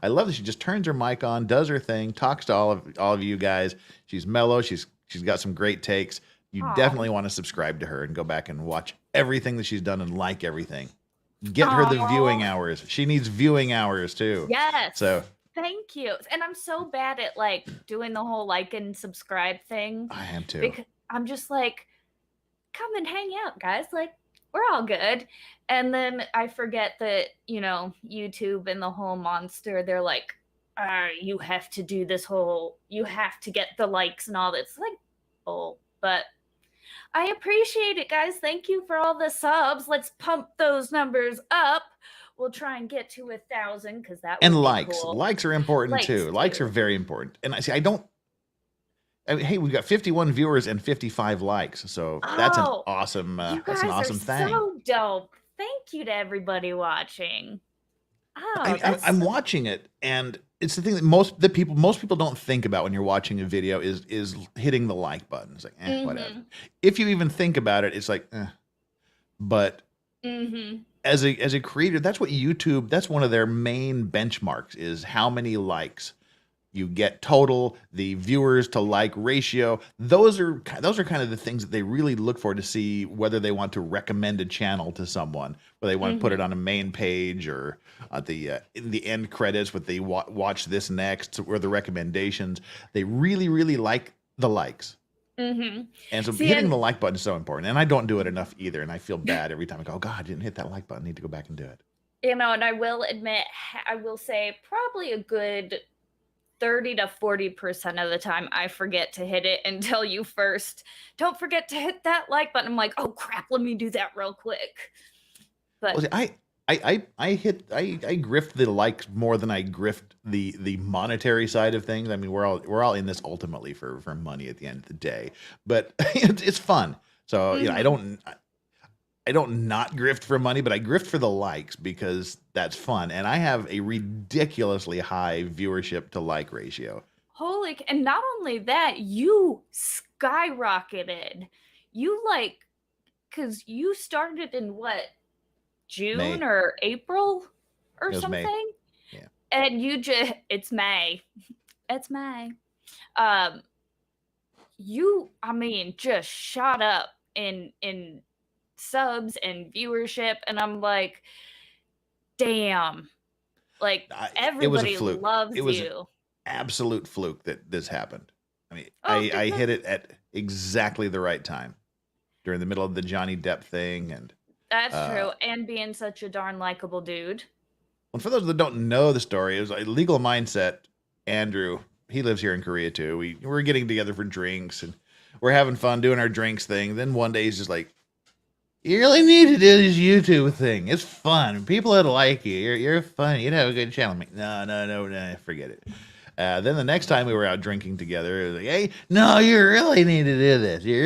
I love that she just turns her mic on, does her thing, talks to all of you guys. She's mellow. She's got some great takes. You definitely want to subscribe to her and go back and watch everything that she's done and like everything. Get her the viewing hours. She needs viewing hours too. Yes. So thank you. And I'm so bad at like doing the whole like and subscribe thing. I am too. Because I'm just like, come and hang out, guys. Like, we're all good. And then I forget that, YouTube and the whole monster, they're like, you have to do this whole, you have to get the likes and all this. It's like, but I appreciate it, guys. Thank you for all the subs. Let's pump those numbers up. We'll try and get to 1,000 because that would be likes. Cool. Likes are important too. Likes are very important. And hey, we've got 51 viewers and 55 likes. So that's an awesome thing. So dope. Thank you to everybody watching. I'm watching it, and it's the thing that most people don't think about when you're watching a video is hitting the like button. It's like, whatever. If you even think about it, it's like, But as a creator, that's what YouTube. That's one of their main benchmarks is how many likes you get total, the viewers to like ratio. Those are kind of the things that they really look for to see whether they want to recommend a channel to someone, whether they want to put it on a main page or at in the end credits with the watch this next or the recommendations. They really, really like the likes. And so hitting the like button is so important. And I don't do it enough either. And I feel bad every time I go, oh, God, I didn't hit that like button. I need to go back and do it. And I will admit, I will say probably a good 30 to 40% of the time I forget to hit it until you first don't forget to hit that like button. I'm like, oh crap, let me do that real quick. But I grift the likes more than I grift the monetary side of things. I mean, we're all in this ultimately for money at the end of the day, but it's fun. So I don't not grift for money, but I grift for the likes because that's fun. And I have a ridiculously high viewership to like ratio. And not only that, you skyrocketed. You because you started in what, June May. Or April or something? May. Yeah. And it's May. It's May. Just shot up in subs and viewership, and I'm like, damn, like everybody loves you. It was an absolute fluke that this happened. I mean, I hit it at exactly the right time during the middle of the Johnny Depp thing, and that's true, and being such a darn likable dude. Well, for those that don't know the story, it was a Legal Mindset. Andrew, he lives here in Korea too. We're getting together for drinks and we're having fun doing our drinks thing. Then one day he's just like, you really need to do this YouTube thing. It's fun. People would like you. You're funny. You'd have a good channel. I'm like, no, forget it. Then the next time we were out drinking together, it was like, hey, no, you really need to do this. You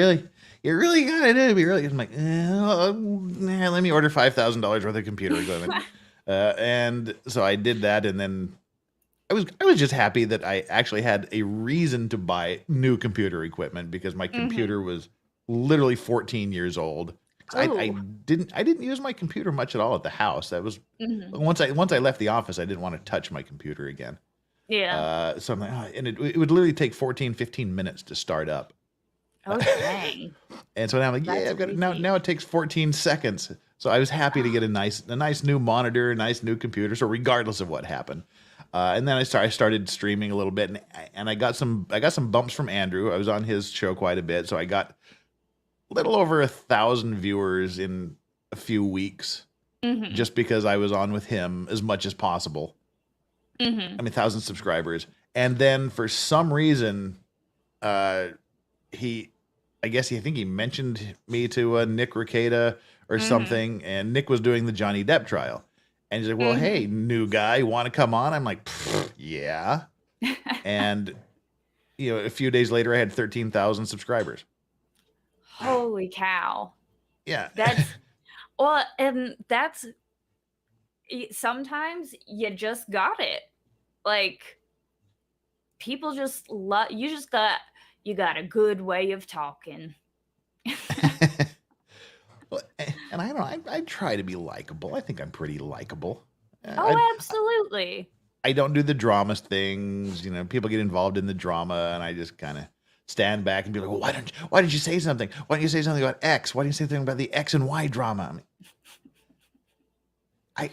really gotta do it. I'm like, let me order $5,000 worth of computer equipment. And so I did that, and then I was just happy that I actually had a reason to buy new computer equipment because my computer was literally 14 years old. I didn't use my computer much at all at the house. That was once I left the office, I didn't want to touch my computer again. Yeah. So I'm like, and it would literally take 15 minutes to start up. Oh, dang. And so now I'm like, yeah, I've got it. Now it takes 14 seconds. So I was happy to get a nice new monitor, a nice new computer. So regardless of what happened, and then I started streaming a little bit, and I got some bumps from Andrew. I was on his show quite a bit, so I got a little over 1,000 viewers in a few weeks, just because I was on with him as much as possible. I mean, 1,000 subscribers, and then for some reason, I think he mentioned me to Nick Rekieta or something, and Nick was doing the Johnny Depp trial. And he's like, well, hey, new guy, want to come on? I'm like, yeah. And, a few days later, I had 13,000 subscribers. Holy cow. Yeah. Sometimes you just got it. Like, people just love, you got a good way of talking. And I don't know, I try to be likable. I think I'm pretty likable. Absolutely. I don't do the drama things. People get involved in the drama, and I just kind of stand back and be like, well, why did you say something? Why didn't you say something about X? Why didn't you say something about the X and Y drama? I'm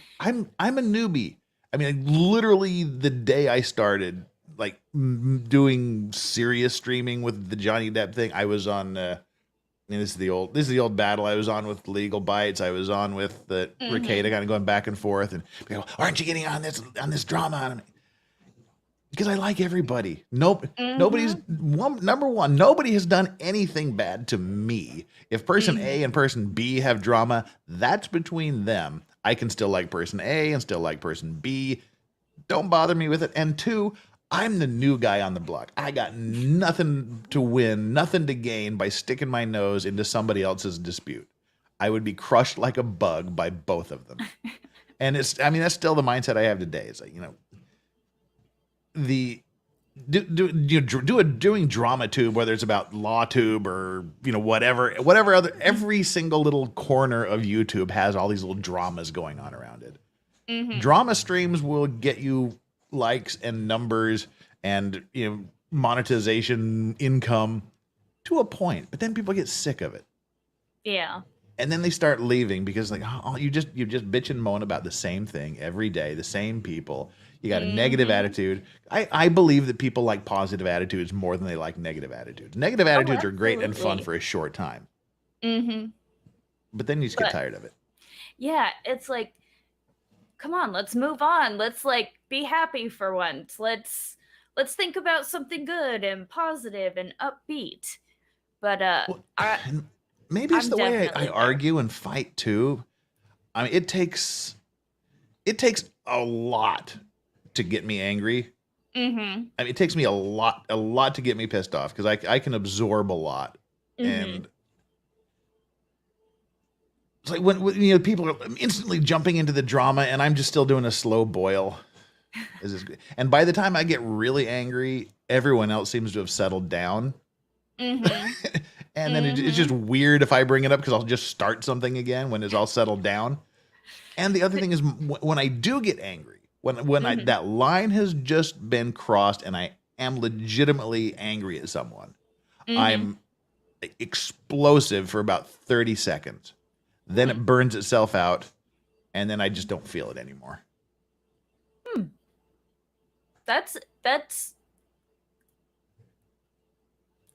a newbie. I mean, literally the day I started like doing serious streaming with the Johnny Depp thing, I was on this is the old battle I was on with LegalVices. I was on with the Rekieta, kind of going back and forth, and people, aren't you getting on this drama? Because I like everybody. Nobody's number one. Nobody has done anything bad to me. If person A and person B have drama, that's between them. I can still like person A and still like person B. Don't bother me with it. And two, I'm the new guy on the block. I got nothing to win, nothing to gain by sticking my nose into somebody else's dispute. I would be crushed like a bug by both of them. And that's still the mindset I have today. It's like, doing drama tube, whether it's about law tube or whatever other, every single little corner of YouTube has all these little dramas going on around it. Drama streams will get you likes and numbers and monetization income to a point, but then people get sick of it. Yeah. And then they start leaving because you just bitch and moan about the same thing every day, the same people. You got a negative attitude. I believe that people like positive attitudes more than they like negative attitudes. Negative attitudes are great and fun for a short time. But then you just get tired of it. Yeah, it's like, come on, let's move on. Let's be happy for once. Let's think about something good and positive and upbeat. But maybe it's the way I argue and fight too. I mean, it takes a lot to get me angry. I mean, it takes me a lot to get me pissed off because I can absorb a lot. And it's like when people are instantly jumping into the drama and I'm just still doing a slow boil. And by the time I get really angry, everyone else seems to have settled down. And then it's just weird if I bring it up because I'll just start something again when it's all settled down. And the other thing is when I do get angry, when that line has just been crossed and I am legitimately angry at someone, I'm explosive for about 30 seconds. Then it burns itself out, and then I just don't feel it anymore. That's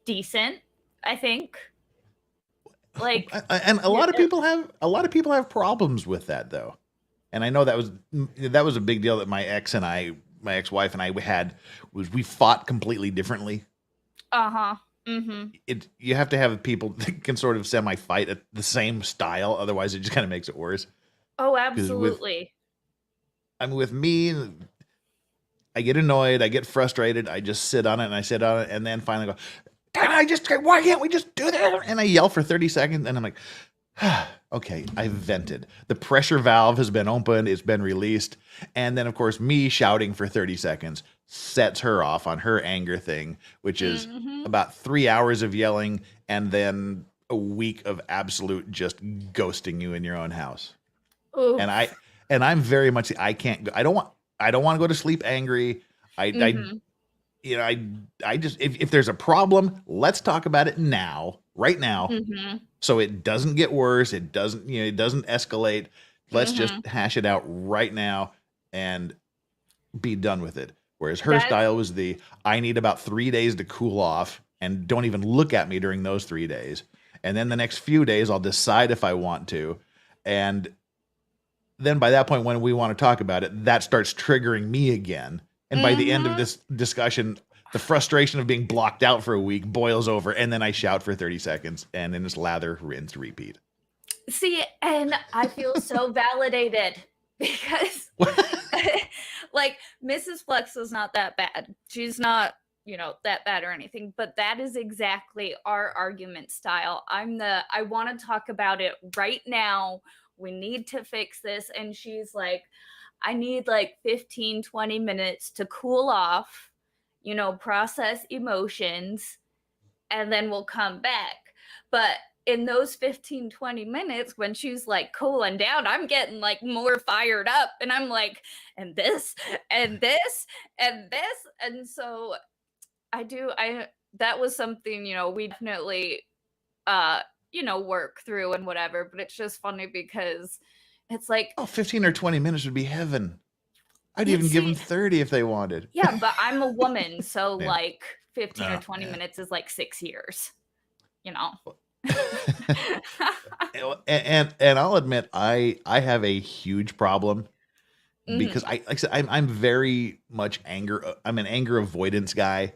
decent, I think. And a lot of people have problems with that though. And I know that was a big deal that my ex-wife and I had we fought completely differently. You have to have people that can sort of semi-fight at the same style, otherwise it just kind of makes it worse. Oh, absolutely. With me, I get annoyed, I get frustrated, I just sit on it, and then finally go, why can't we just do that? And I yell for 30 seconds, and I'm like, Okay, I vented. The pressure valve has been opened, it's been released. And then, of course, me shouting for 30 seconds sets her off on her anger thing, which is about 3 hours of yelling and then a week of absolute just ghosting you in your own house. And Oof. I'm very much, I can't go, I don't want to go to sleep angry. You know, I just, if there's a problem, let's talk about it now, right now. So it doesn't get worse. It doesn't, it doesn't escalate. Let's just hash it out right now and be done with it. Whereas her style was I need about 3 days to cool off and don't even look at me during those 3 days. And then the next few days, I'll decide if I want to. And then by that point, when we want to talk about it, that starts triggering me again. And by the end of this discussion, the frustration of being blocked out for a week boils over, and then I shout for 30 seconds, and then it's lather, rinse, repeat. See, and I feel so validated because, like, Mrs. Flux is not that bad. She's not, that bad or anything, but that is exactly our argument style. I want to talk about it right now. We need to fix this. And she's like, I need like 15, 20 minutes to cool off, process emotions, and then we'll come back. But in those 15, 20 minutes, when she's like cooling down, I'm getting like more fired up, and I'm like, and this, and this, and this. And so that was something, we definitely, work through and whatever, but it's just funny because it's like, 15 or 20 minutes would be heaven. I'd even give them 30 if they wanted. Yeah, but I'm a woman, so like 15 or 20 minutes is like 6 years, and I'll admit I have a huge problem because like I said, I'm very much I'm an anger avoidance guy.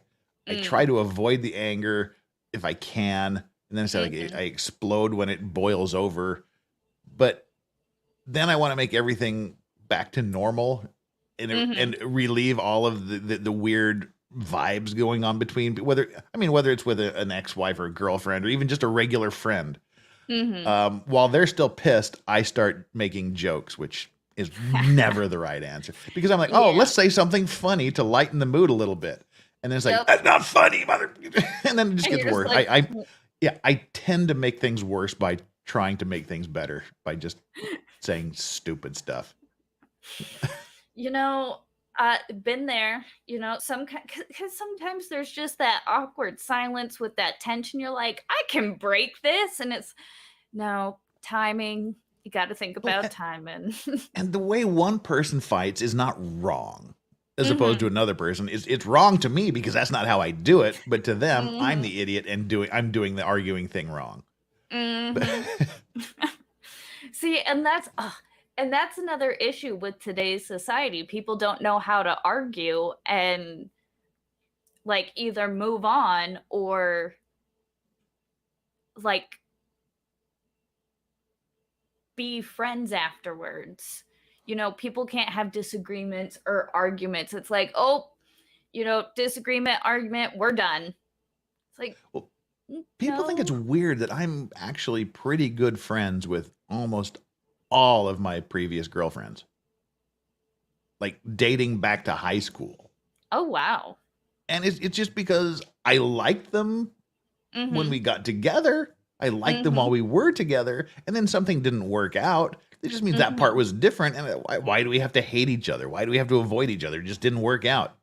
I try to avoid the anger if I can, and then it's like I explode when it boils over. But then I want to make everything back to normal and relieve all of the weird vibes going on between whether it's with an ex-wife or a girlfriend or even just a regular friend. While they're still pissed, I start making jokes, which is never the right answer because I'm like, let's say something funny to lighten the mood a little bit. And then it's like, that's not funny, mother. And then it just gets worse. Like, I tend to make things worse by trying to make things better by just saying stupid stuff. Been there, because sometimes there's just that awkward silence with that tension. You're like, I can break this. And it's no timing. You got to think about timing. And the way one person fights is not wrong as opposed to another person. It's wrong to me because that's not how I do it. But to them, I'm the idiot and I'm doing the arguing thing wrong. See, and that's another issue with today's society. People don't know how to argue and like either move on or like be friends afterwards. People can't have disagreements or arguments. It's like, disagreement, argument, we're done. It's like, people think it's weird that I'm actually pretty good friends with almost all of my previous girlfriends. Like dating back to high school. Oh, wow. And it's just because I liked them when we got together. I liked them while we were together. And then something didn't work out. It just means that part was different. And why do we have to hate each other? Why do we have to avoid each other? It just didn't work out.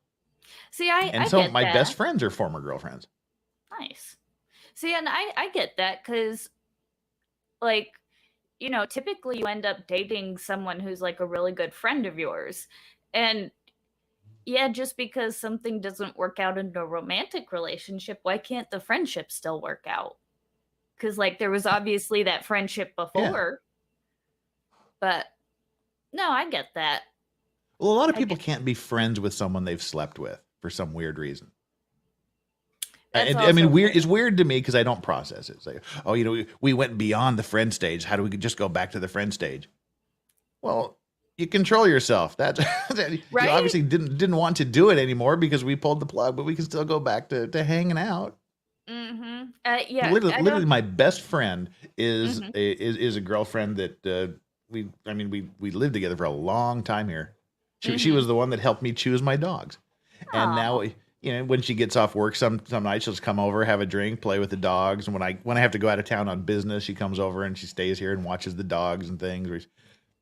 See, so my best friends are former girlfriends. Nice. See, and I get that because, like, typically you end up dating someone who's like a really good friend of yours. And yeah, just because something doesn't work out in a romantic relationship, why can't the friendship still work out? Because like there was obviously that friendship before. But no, I get that. Well, a lot of people can't be friends with someone they've slept with for some weird reason. It's weird to me because I don't process it. It's like, we went beyond the friend stage. How do we just go back to the friend stage? Well, you control yourself. That's right? You obviously didn't want to do it anymore because we pulled the plug, but we can still go back to hanging out. Yeah, Literally, I literally, don't. my best friend is Mhm. a girlfriend that we lived together for a long time here. She was Mhm. the one that helped me choose my dogs, and now Oh. when she gets off work, some nights she'll just come over, have a drink, play with the dogs, and when I have to go out of town on business, she comes over and she stays here and watches the dogs and things.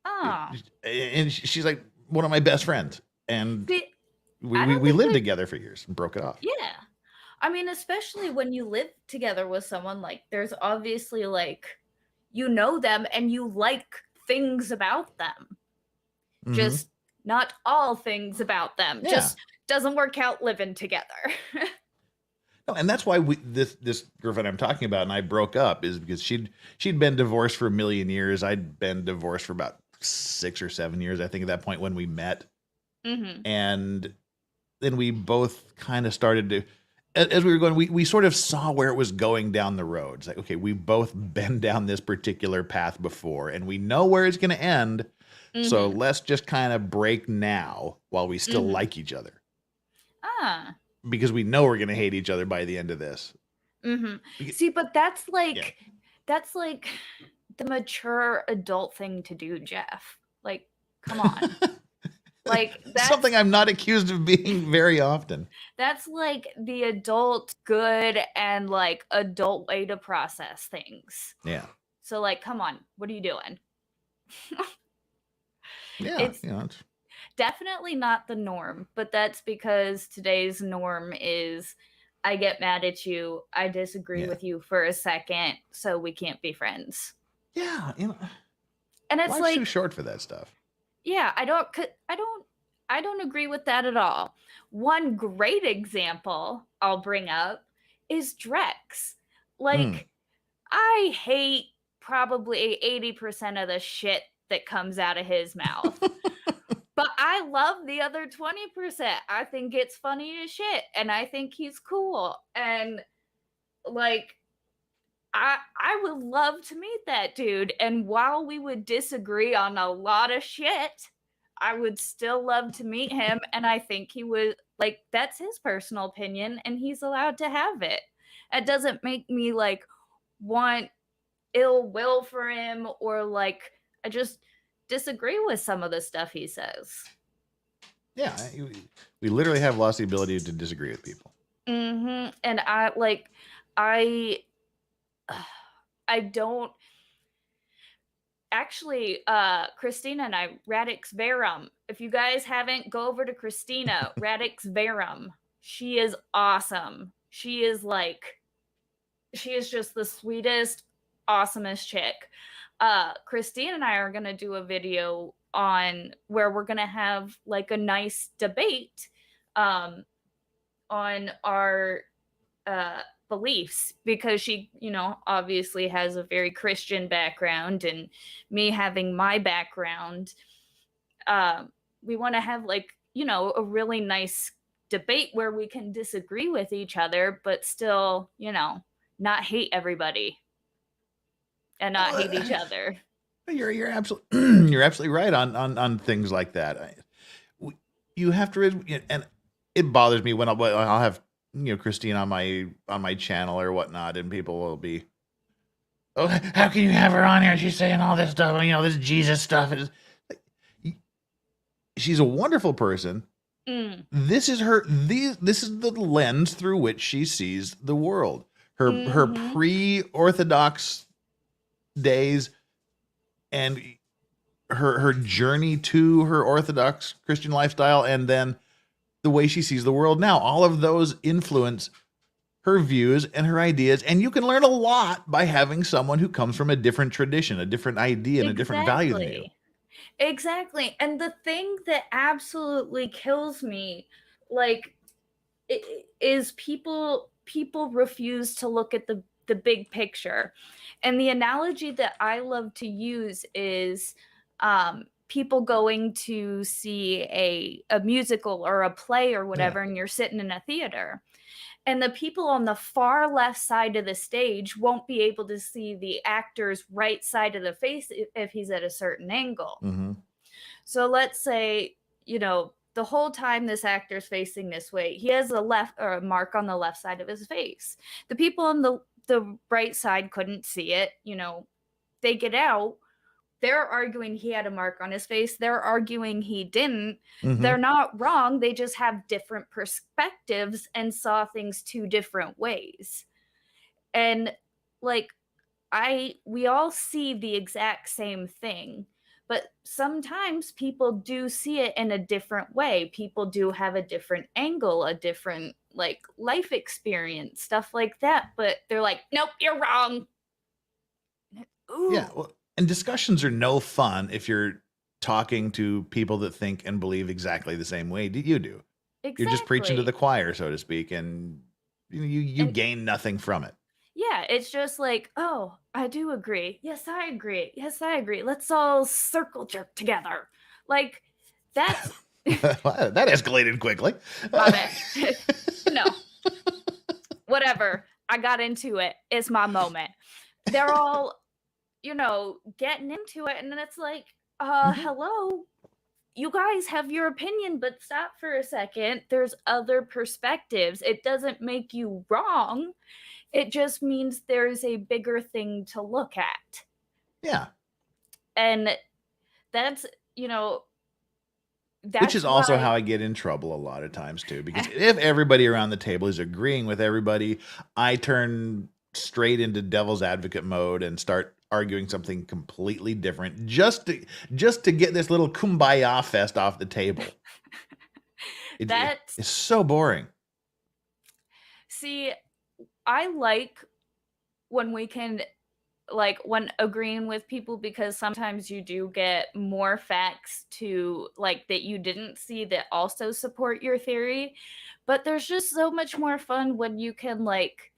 Oh. And she's like one of my best friends, and See, we I we, don't we think lived that. together for years and broke it off. Yeah. I mean, especially when you live together with someone, like, there's obviously, like, you know them and you like things about them. Hmm. Just not all things about them. Yeah. Just doesn't work out living together. No, and that's why this girlfriend I'm talking about and I broke up is because she'd been divorced for a million years. I'd been divorced for about 6 or 7 years, I think, at that point when we met. Mhm. And then we both kind of started to, as we were going, we sort of saw where it was going down the road. It's like, okay, we've both been down this particular path before and we know where it's going to end. So Mhm. let's just kind of break now while we still Mhm. like each other, Ah. because we know we're going to hate each other by the end of this. Mhm. Beca- See, but Yeah. that's like the mature adult thing to do, Jeff. Like, come on. Like, Something I'm not accused of being very often. that's like the adult good and like adult way to process things. Yeah. So, like, come on, what are you doing? Yeah. It's It's, definitely not the norm, but that's because today's norm is I get mad at you, I disagree yeah. with you for a second, so we can't be friends. Yeah. And it's Life's too like, short for that stuff. yeah, I don't agree with that at all. One great example I'll bring up is Drex. Mm. Like, I hate probably 80% of the shit that comes out of his mouth. But I love the other 20%. I think it's funny as shit and I think he's cool. And like, I would love to meet that dude. And while we would disagree on a lot of shit, I would still love to meet him. And I think he would, like, that's his personal opinion and he's allowed to have it. It doesn't make me like want ill will for him, or like, I just disagree with some of the stuff he says. Yeah. We literally have lost the ability to disagree with people. And I like, I I don't actually, Christina and I, Radix Verum. If you guys haven't, go over to Christina, Radix Verum. She is awesome. She is just the sweetest, awesomest chick. Christine and I are gonna do a video on where we're gonna have like a nice debate um on our beliefs, because she, obviously has a very Christian background, and me having my background. Um, we want to have, like, a really nice debate where we can disagree with each other, but still, not hate everybody and not hate each other. You're absolutely you're absolutely right on things like that. You have to, and it bothers me when I'll have Christine on my channel or whatnot, and people will be, oh, how can you have her on here? She's saying all this stuff, this Jesus stuff. She's a wonderful person. This is this is the lens through which she sees the world. Her pre-Orthodox days and her journey to her Orthodox Christian lifestyle, and then the way she sees the world now. All of those influence her views and her ideas, and you can learn a lot by having someone who comes from a different tradition, a different idea, and a different value than you. Exactly. And the thing that absolutely kills me, like, is people refuse to look at the big picture. And the analogy that I love to use is people going to see a musical or a play or Yeah. whatever, and you're sitting in a theater. And the people on the far left side of the stage won't be able to see the actor's right side of the face if he's at a certain angle. Mm-hmm. So let's say, the whole time this actor's facing this way, he has a mark on the left side of his face. The people on the right side couldn't see it. You know, they get out. They're arguing he had a mark on his face. They're arguing he didn't. They're not wrong. They just have different perspectives and saw things two different ways. And like, we all see the exact same thing, but sometimes people do see it in a different way. People do have a different angle, a different like life experience, stuff like that. But they're like, nope, you're wrong. Ooh. Yeah. Well, and discussions are no fun if you're talking to people that think and believe exactly the same way you do. Exactly. You're just preaching to the choir, so to speak, and you gain nothing from it. Yeah, it's just like, oh, I do agree. Yes, I agree. Yes, I agree. Let's all circle jerk together. Like, that's... that escalated quickly. My bad. No. Whatever. I got into it. It's my moment. They're all, you know, getting into it, and then it's like, hello? You guys have your opinion, but stop for a second. There's other perspectives. It doesn't make you wrong. It just means there's a bigger thing to look at. Yeah. And that's, you know, which is also how I get in trouble a lot of times too, because if everybody around the table is agreeing with everybody, I turn straight into devil's advocate mode and start arguing something completely different just to get this little kumbaya fest off the table. It's so boring. See, I like when we can, like, when agreeing with people, because sometimes you do get more facts to, like, that you didn't see that also support your theory. But there's just so much more fun when you can, like,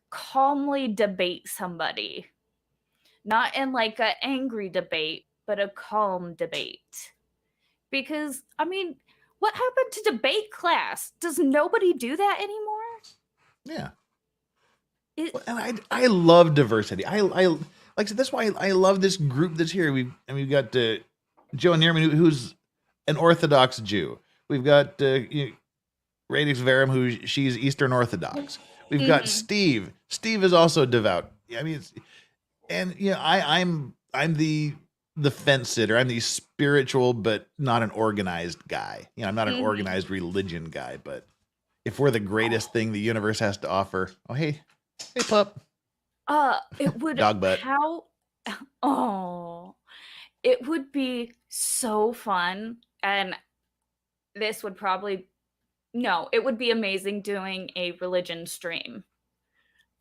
calmly debate somebody. Not in, like, an angry debate, but a calm debate. Because, I mean, what happened to debate class? Does nobody do that anymore? Yeah. And I love diversity. I like I said, that's why I love this group that's here. We've got Joe Neerman, who's an Orthodox Jew. We've got Radix Verum, who she's Eastern Orthodox. We've got Steve. Steve is also devout. I mean, I'm the fence sitter. I'm the spiritual but not an organized guy. You know, I'm not an organized religion guy, but if we're the greatest thing the universe has to offer, hey pup. It would dog butt. It would be so fun, and this would probably it would be amazing doing a religion stream,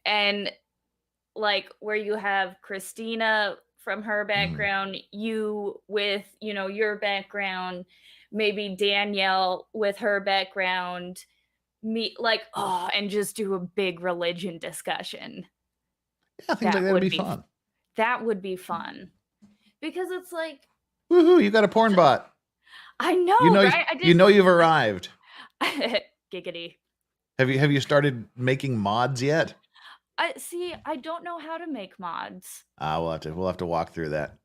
and like where you have Christina from her background, you with your background, maybe Danielle with her background. Me, like, and just do a big religion discussion. Yeah, I think that would be fun. That would be fun. Because it's like, woohoo, you got a porn bot. I know, right? You've arrived. Giggity. Have you started making mods yet? I don't know how to make mods. We'll have to walk through that.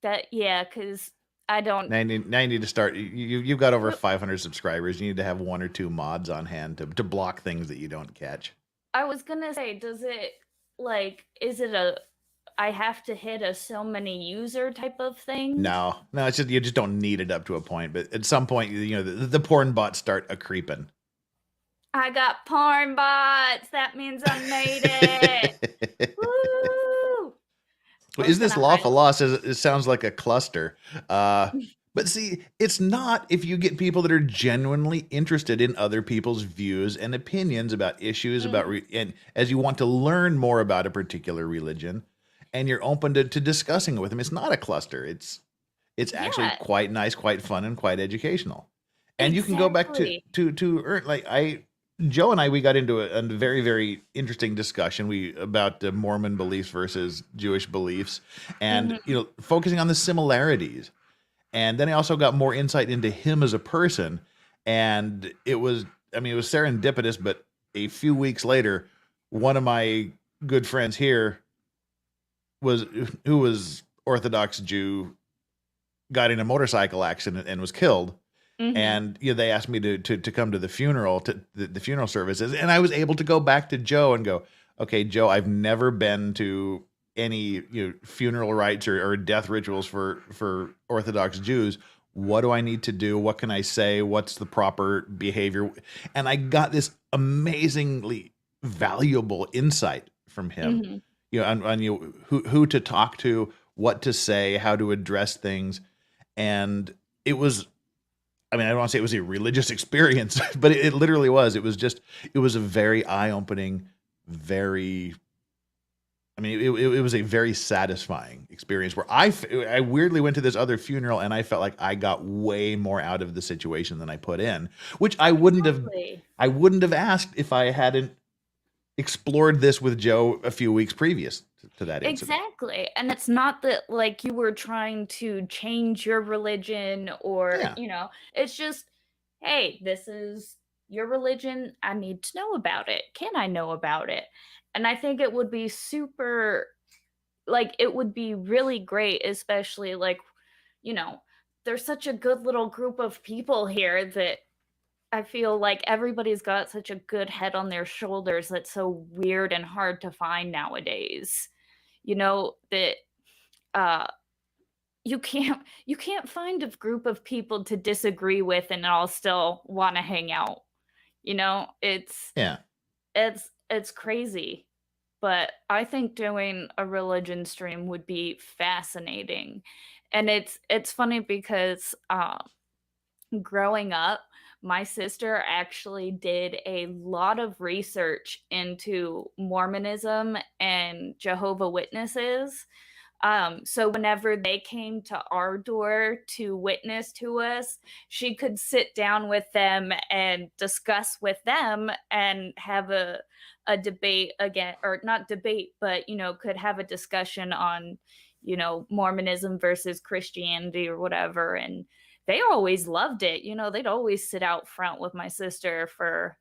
Because I don't. Now you need to start. You've got over 500 subscribers. You need to have 1 or 2 mods on hand to block things that you don't catch. I was gonna say, is it I have to hit a so many user type of thing? No, it's just you just don't need it up to a point. But at some point, the porn bots start a-creeping. I got porn bots. That means I made it. Woo! Well, is this lawful law? It sounds like a cluster. But see, it's not if you get people that are genuinely interested in other people's views and opinions about issues, and as you want to learn more about a particular religion, and you're open to discussing it with them. It's not a cluster. It's actually quite nice, quite fun, and quite educational. And you can go back to Joe and I, we got into a very, very interesting discussion about Mormon beliefs versus Jewish beliefs, and focusing on the similarities. And then I also got more insight into him as a person, and it was serendipitous. But a few weeks later, one of my good friends here who was Orthodox Jew, got in a motorcycle accident and was killed. Mm-hmm. And they asked me to come to the funeral, to the funeral services, and I was able to go back to Joe and go, okay, Joe, I've never been to any funeral rites or death rituals for Orthodox Jews. What do I need to do? What can I say? What's the proper behavior? And I got this amazingly valuable insight from him, on who to talk to, what to say, how to address things. And it was, I mean, I don't want to say it was a religious experience, but it literally was. It was a very eye-opening, it was a very satisfying experience where I weirdly went to this other funeral and I felt like I got way more out of the situation than I put in, which I wouldn't have asked if I hadn't explored this with Joe a few weeks previous to that incident. Exactly. And it's not that like you were trying to change your religion or, it's just, hey, this is your religion. I need to know about it. Can I know about it? And I think it would be it would be really great, especially there's such a good little group of people here that I feel like everybody's got such a good head on their shoulders that's so weird and hard to find nowadays. That you can't find a group of people to disagree with and all still want to hang out. It's crazy. But I think doing a religion stream would be fascinating. And it's funny because growing up, my sister actually did a lot of research into Mormonism and Jehovah's Witnesses. So whenever they came to our door to witness to us, she could sit down with them and discuss with them and have a debate again, or not debate, but could have a discussion on Mormonism versus Christianity or whatever. And they always loved it. They'd always sit out front with my sister for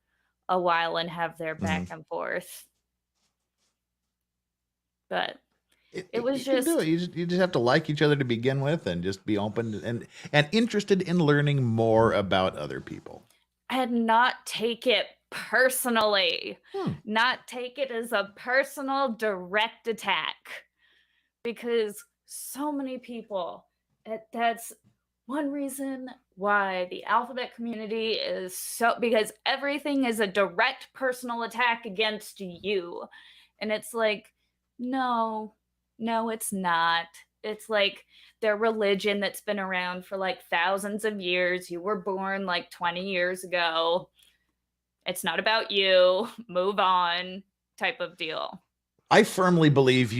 a while and have their back and forth. But it was just, you just have to like each other to begin with and just be open and interested in learning more about other people. And not take it personally. Not take it as a personal direct attack. Because so many people, that's one reason why the alphabet community is because everything is a direct personal attack against you. And it's like, no, it's not. It's like their religion that's been around for like thousands of years. You were born like 20 years ago. It's not about you. Move on, type of deal. I firmly believe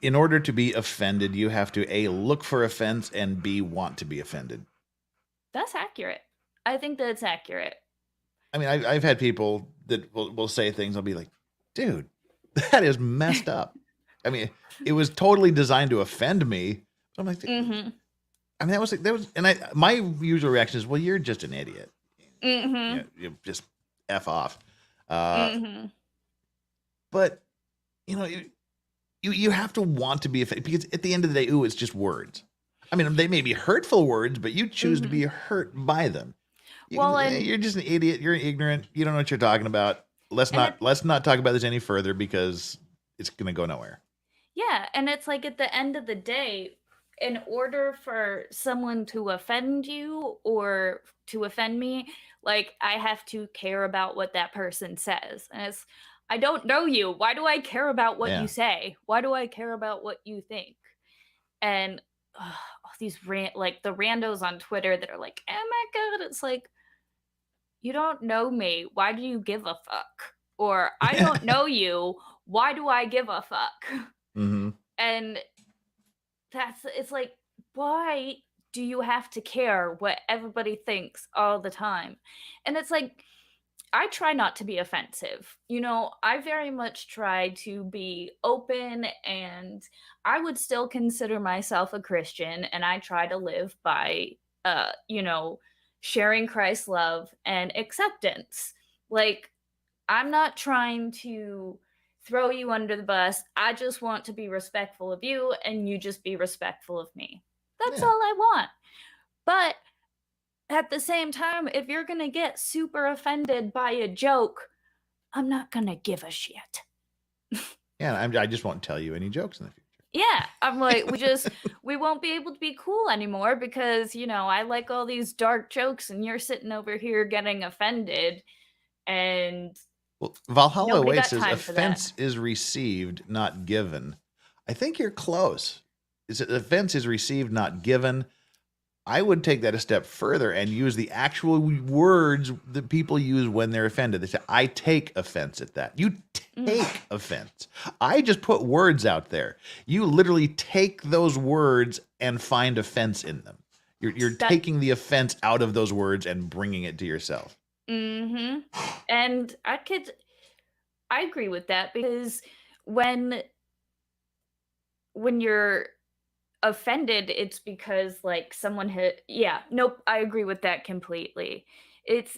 in order to be offended, you have to A, look for offense, and B, want to be offended. That's accurate. I think that's accurate. I mean, I've had people that will say things. I'll be like, dude, that is messed up. I mean, it was totally designed to offend me. I'm like, I mean, that was, and my usual reaction is, well, you're just an idiot. You just F off. But you have to want to be offended because at the end of the day, it's just words. I mean, they may be hurtful words, but you choose to be hurt by them. You're just an idiot. You're ignorant. You don't know what you're talking about. Let's not talk about this any further because it's going to go nowhere. Yeah, and it's like at the end of the day, in order for someone to offend you or to offend me, like I have to care about what that person says. And it's, I don't know you. Why do I care about what you say? Why do I care about what you think? And these the randos on Twitter that are like, oh my God, it's like, you don't know me. Why do you give a fuck? Or I don't know you. Why do I give a fuck? And it's like, why do you have to care what everybody thinks all the time? And it's like, I try not to be offensive. I very much try to be open, and I would still consider myself a Christian, and I try to live by, sharing Christ's love and acceptance. Like, I'm not trying to throw you under the bus. I just want to be respectful of you, and you just be respectful of me. That's all I want. But at the same time, if you're going to get super offended by a joke, I'm not going to give a shit. Yeah, I just won't tell you any jokes in the future. Yeah, I'm like, we won't be able to be cool anymore because, I like all these dark jokes and you're sitting over here getting offended. And well, Valhalla Nobody Waits got says time for that. offense is received, not given. I think you're close. Is it offense is received, not given? I would take that a step further and use the actual words that people use when they're offended. They say, I take offense at that. You take offense. I just put words out there. You literally take those words and find offense in them. You're taking the offense out of those words and bringing it to yourself. Mm-hmm. And I agree with that because when you're offended, it's because like someone nope, I agree with that completely. It's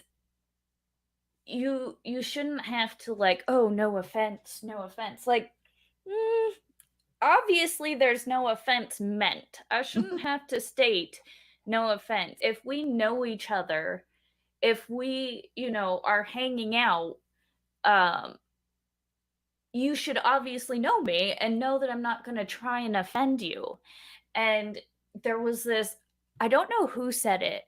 you shouldn't have to like, oh, no offense. Like, obviously there's no offense meant. I shouldn't have to state no offense. If we know each other, if we, are hanging out, you should obviously know me and know that I'm not going to try and offend you. And there was this, I don't know who said it,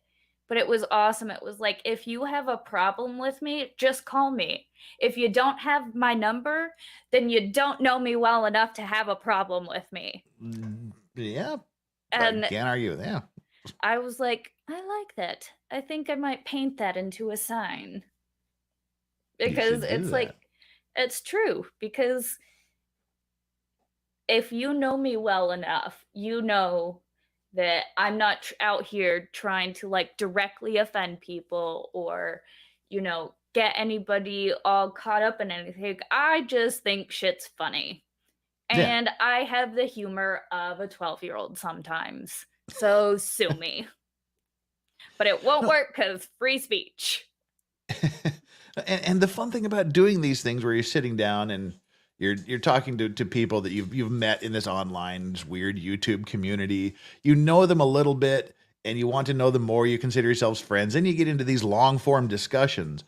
but it was awesome. It was like, if you have a problem with me, just call me. If you don't have my number, then you don't know me well enough to have a problem with me. Yeah. And I can't argue with that. I was like, I like that. I think I might paint that into a sign. Because it's like, it's true. Because if you know me well enough, you know that I'm not out here trying to like directly offend people or, get anybody all caught up in anything. I just think shit's funny. And I have the humor of a 12-year-old sometimes. So sue me. But it won't work because free speech. And the fun thing about doing these things where you're sitting down and you're talking to people that you've met in this online, this weird YouTube community, you know them a little bit and you want to know them more, you consider yourselves friends, then you get into these long form discussions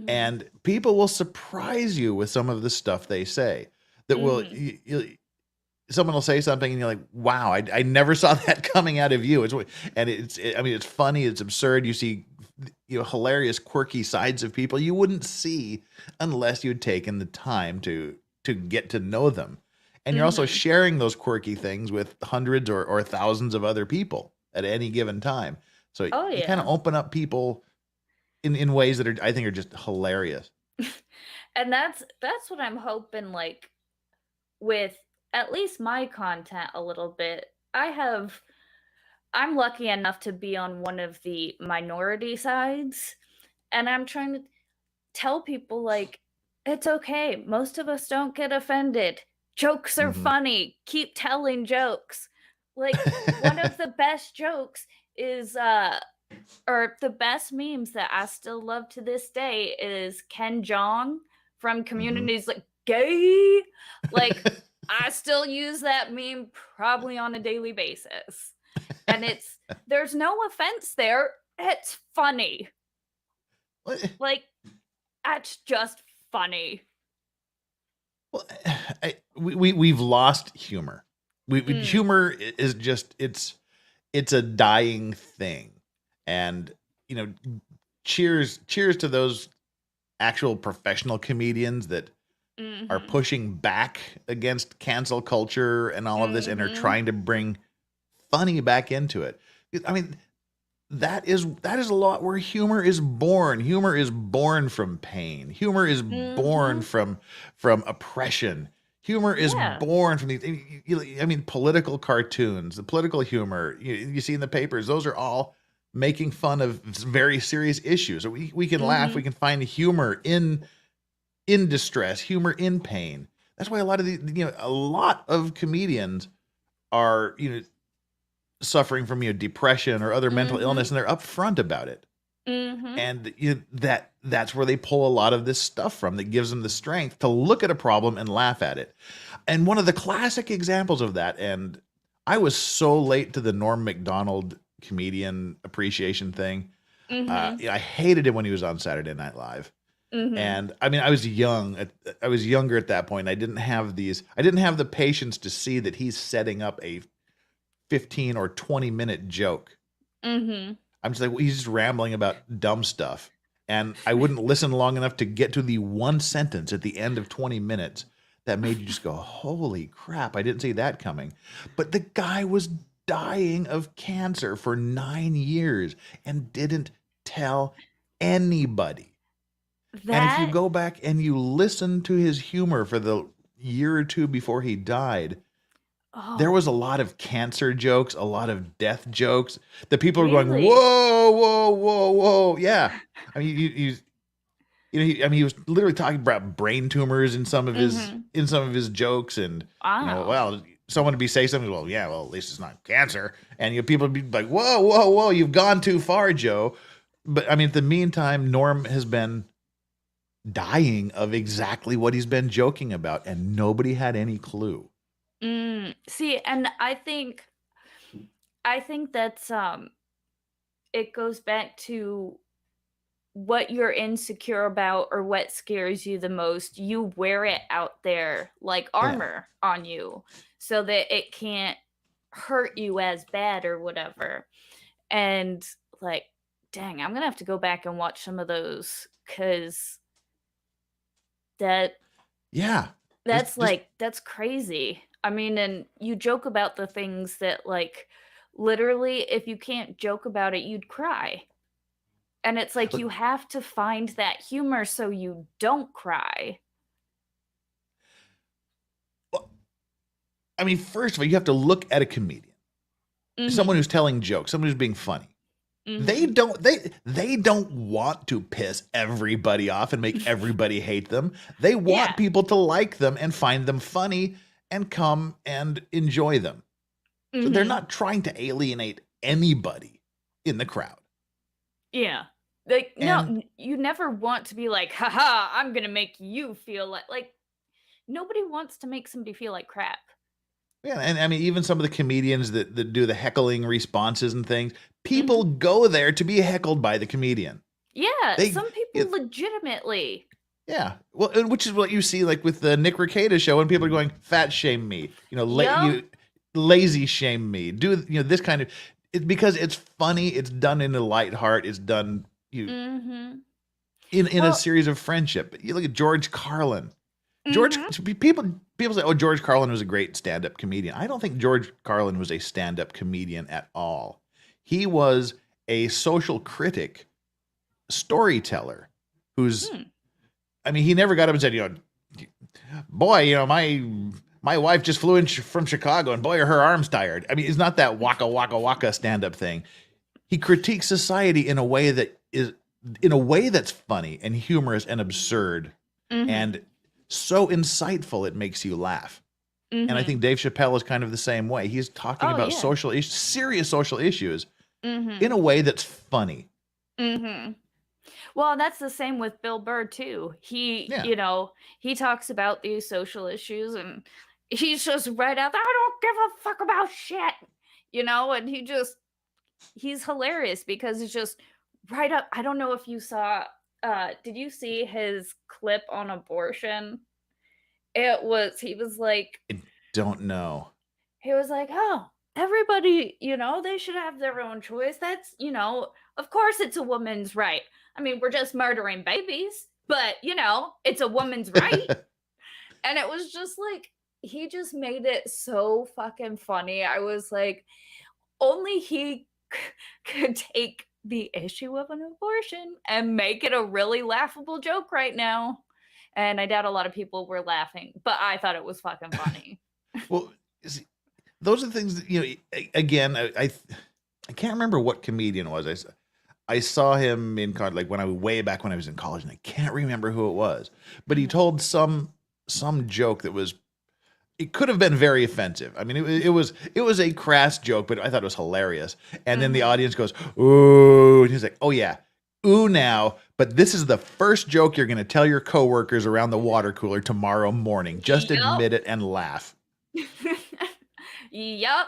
and people will surprise you with some of the stuff they say that will, someone will say something and you're like, wow, I never saw that coming out of you. It's funny, it's absurd. You see, hilarious, quirky sides of people you wouldn't see unless you'd taken the time to get to know them. And you're also sharing those quirky things with hundreds or thousands of other people at any given time. So you kind of open up people in ways that I think are just hilarious. And that's what I'm hoping, like, with at least my content a little bit. I'm lucky enough to be on one of the minority sides, and I'm trying to tell people, like, it's okay. Most of us don't get offended. Jokes are funny. Keep telling jokes. Like, one of the best jokes is, or the best memes that I still love to this day is Ken Jeong from Community's like, gay. Like, I still use that meme probably on a daily basis. And there's no offense there. It's funny. Like, that's just funny. Well, we've lost humor. Humor is just, it's a dying thing. And, cheers to those actual professional comedians that are pushing back against cancel culture and all of this and are trying to bring funny back into it. I mean, that is a lot where humor is born. Humor is born from pain. Humor is born from oppression. Humor is born from these, political cartoons, the political humor you see in the papers, those are all making fun of very serious issues. So we can laugh, we can find humor in distress, humor in pain. That's why a lot of comedians are, suffering from depression or other mental illness, and they're upfront about it. And that's where they pull a lot of this stuff from that gives them the strength to look at a problem and laugh at it. And one of the classic examples of that, and I was so late to the Norm Macdonald comedian appreciation thing. I hated him when he was on Saturday Night Live. And I mean, I was younger at that point. And I didn't have the patience to see that he's setting up a 15 or 20-minute joke. I'm just like, well, he's just rambling about dumb stuff. And I wouldn't listen long enough to get to the one sentence at the end of 20 minutes that made you just go, holy crap, I didn't see that coming. But the guy was dying of cancer for 9 years and didn't tell anybody. And if you go back and you listen to his humor for the year or two before he died, there was a lot of cancer jokes, a lot of death jokes that people are going, whoa, whoa, whoa, whoa. Yeah. I mean, he was literally talking about brain tumors in some of his jokes, and well, someone would say something, well, at least it's not cancer, and people would be like, whoa, whoa, whoa, you've gone too far, Joe. But I mean, in the meantime, Norm has been dying of exactly what he's been joking about, and nobody had any clue. See, and I think that's it goes back to what you're insecure about or what scares you the most. You wear it out there like armor on you so that it can't hurt you as bad or whatever. And like, dang, I'm gonna have to go back and watch some of those, because that's crazy. I mean, and you joke about the things that, like, literally, if you can't joke about it, you'd cry. And it's like, you have to find that humor so you don't cry. Well, I mean, first of all, you have to look at a comedian, someone who's telling jokes, someone who's being funny. They don't want to piss everybody off and make everybody hate them. They want people to like them and find them funny and come and enjoy them. So they're not trying to alienate anybody in the crowd. Yeah. Like, no, you never want to be like, haha, I'm gonna make you feel like nobody wants to make somebody feel like crap. Yeah, and I mean, even some of the comedians that do the heckling responses and things, people go there to be heckled by the comedian. Yeah, some people legitimately. Yeah, well, which is what you see like with the Nick Rekieta show, when people are going, fat shame me, lazy shame me, do this kind of, because it's funny, it's done in a light heart, it's done in a series of friendship. You look at George Carlin. People say, oh, George Carlin was a great stand-up comedian. I don't think George Carlin was a stand-up comedian at all. He was a social critic, storyteller, who's, I mean, he never got up and said, boy, my wife just flew in from Chicago, and boy, are her arms tired. I mean, it's not that waka waka waka stand-up thing. He critiques society in a way that's funny and humorous and absurd, and so insightful it makes you laugh. And I think Dave Chappelle is kind of the same way. He's talking about social issues, serious social issues, in a way that's funny. Well, that's the same with Bill Burr too. He he talks about these social issues, and he's just right out there, I don't give a fuck about shit, and he's hilarious because it's just right up. I don't know if you saw, did you see his clip on abortion? He was like, I don't know. He was like, oh, everybody, they should have their own choice. That's, of course it's a woman's right. I mean, we're just murdering babies, but, it's a woman's right. And it was just like, he just made it so fucking funny. I was like, only he could take the issue of an abortion and make it a really laughable joke right now. And I doubt a lot of people were laughing, but I thought it was fucking funny. Well, those are the things that, again, I can't remember what comedian it was. I saw him in like way back when I was in college, and I can't remember who it was, but he told some joke that was, it could have been very offensive. I mean, it was a crass joke, but I thought it was hilarious. And then the audience goes, ooh, and he's like, oh yeah, ooh now, but this is the first joke you're going to tell your coworkers around the water cooler tomorrow morning. Just admit it and laugh. Yep.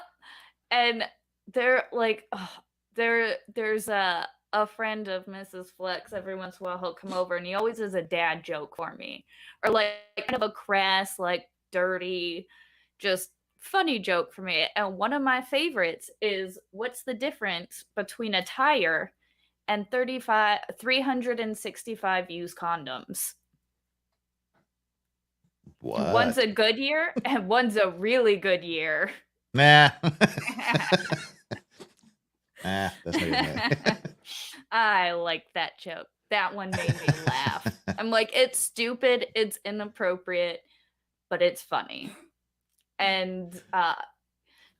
And they're like, oh, there's a friend of Mrs. Flex. Every once in a while he'll come over, and he always has a dad joke for me, or like kind of a crass, like dirty, just funny joke for me. And one of my favorites is, what's the difference between a tire and 365 used condoms? What? One's a good year and one's a really good year. Nah. Nah, that's not even I like that joke. That one made me laugh. I'm like, it's stupid, it's inappropriate, but it's funny. And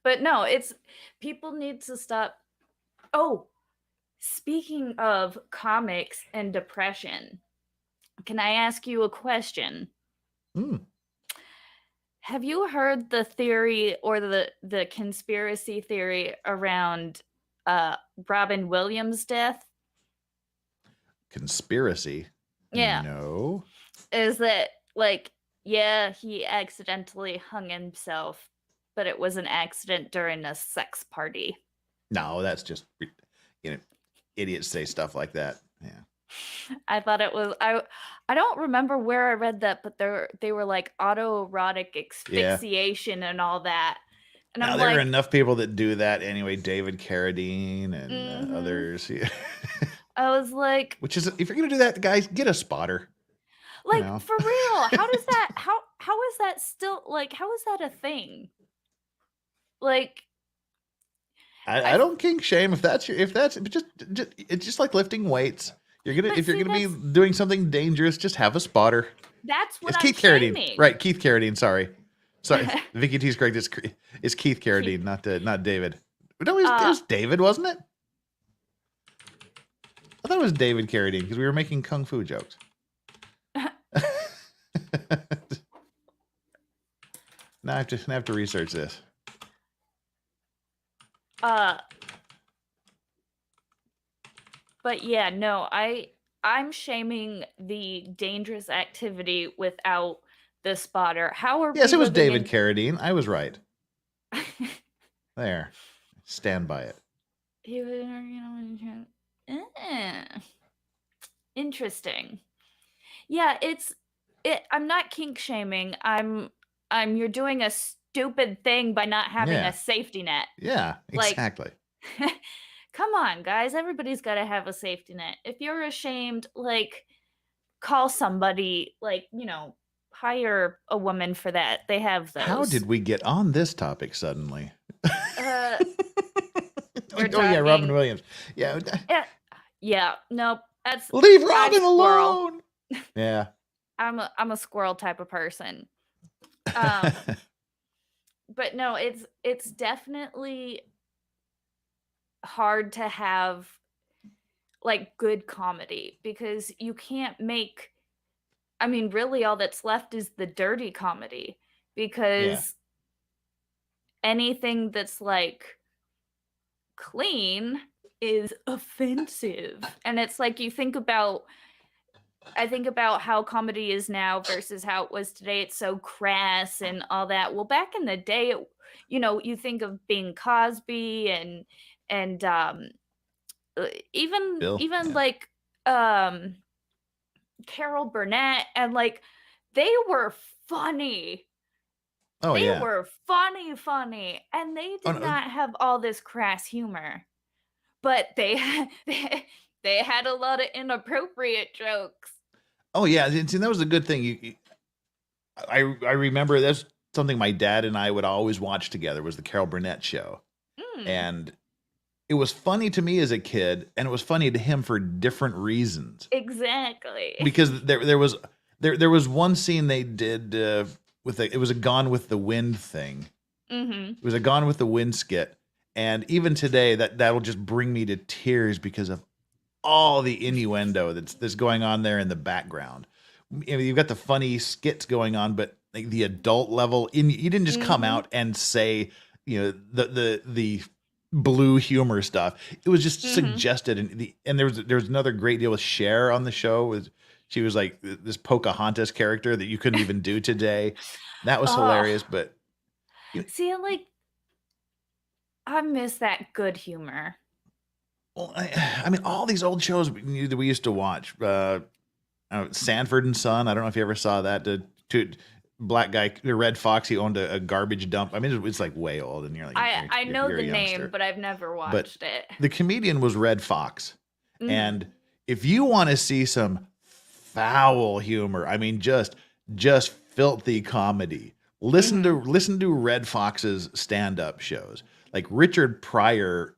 but no, it's people need to stop. Oh, speaking of comics and depression, can I ask you a question? Have you heard the theory or the conspiracy theory around Robin Williams' death? Conspiracy? Yeah. No. Is that like, yeah, he accidentally hung himself, but it was an accident during a sex party. No, that's just, idiots say stuff like that. Yeah. I thought it was, I don't remember where I read that, but they were like autoerotic asphyxiation and all that. And now, there are enough people that do that anyway. David Carradine and others. I was like, which is, if you're gonna do that, guys, get a spotter. Like, for real, how does that? How is that still like? How is that a thing? Like, I don't kink shame if that's just it's just like lifting weights. If you're gonna be doing something dangerous, just have a spotter. That's what it's Keith Carradine, right? Keith Carradine. Sorry, Vicky T's correct. It's Keith Carradine, not David. No, it was David, wasn't it? I thought it was David Carradine because we were making kung fu jokes. Now I have to research this. But yeah, no, I'm shaming the dangerous activity without the spotter. How are yes, it was David Carradine. I was right. There, stand by it. Interesting. Yeah, I'm not kink shaming. You're doing a stupid thing by not having a safety net. Yeah, exactly. Like, come on, guys. Everybody's got to have a safety net. If you're ashamed, like, call somebody, like, hire a woman for that. They have those. How did we get on this topic suddenly? Yeah, Robin Williams. Yeah. Yeah. Nope. Leave Robin alone. Yeah. I'm a squirrel type of person. But no, it's definitely hard to have like good comedy because you can't make, I mean, really all that's left is the dirty comedy because anything that's like clean is offensive. And it's like I think about how comedy is now versus how it was today. It's so crass and all that. Well, back in the day, you think of Bing Cosby and even like Carol Burnett, and like they were funny. They were funny, and they did not have all this crass humor, but they had a lot of inappropriate jokes. Oh yeah, see, that was a good thing. I remember that's something my dad and I would always watch together was the Carol Burnett show, and it was funny to me as a kid, and it was funny to him for different reasons. Exactly. Because there was one scene they did it was a Gone with the Wind thing. It was a Gone with the Wind skit, and even today that'll just bring me to tears because of all the innuendo that's going on there in the background. You've got the funny skits going on, but like the adult level, you didn't just come out and say, the blue humor stuff. It was just suggested, and there was another great deal with Cher on the show. She was like this Pocahontas character that you couldn't even do today. That was hilarious, but see, like I miss that good humor. Well, I mean, all these old shows that we used to watch, Sanford and Son. I don't know if you ever saw that. The black guy, the Red Fox, he owned a garbage dump. I mean, it's like way old, and you're like, I know you're a the youngster. name, but I've never But watched it. the comedian was Red Fox. And if you want to see some foul humor, I mean, just filthy comedy, listen to Red Fox's stand-up shows. Like Richard Pryor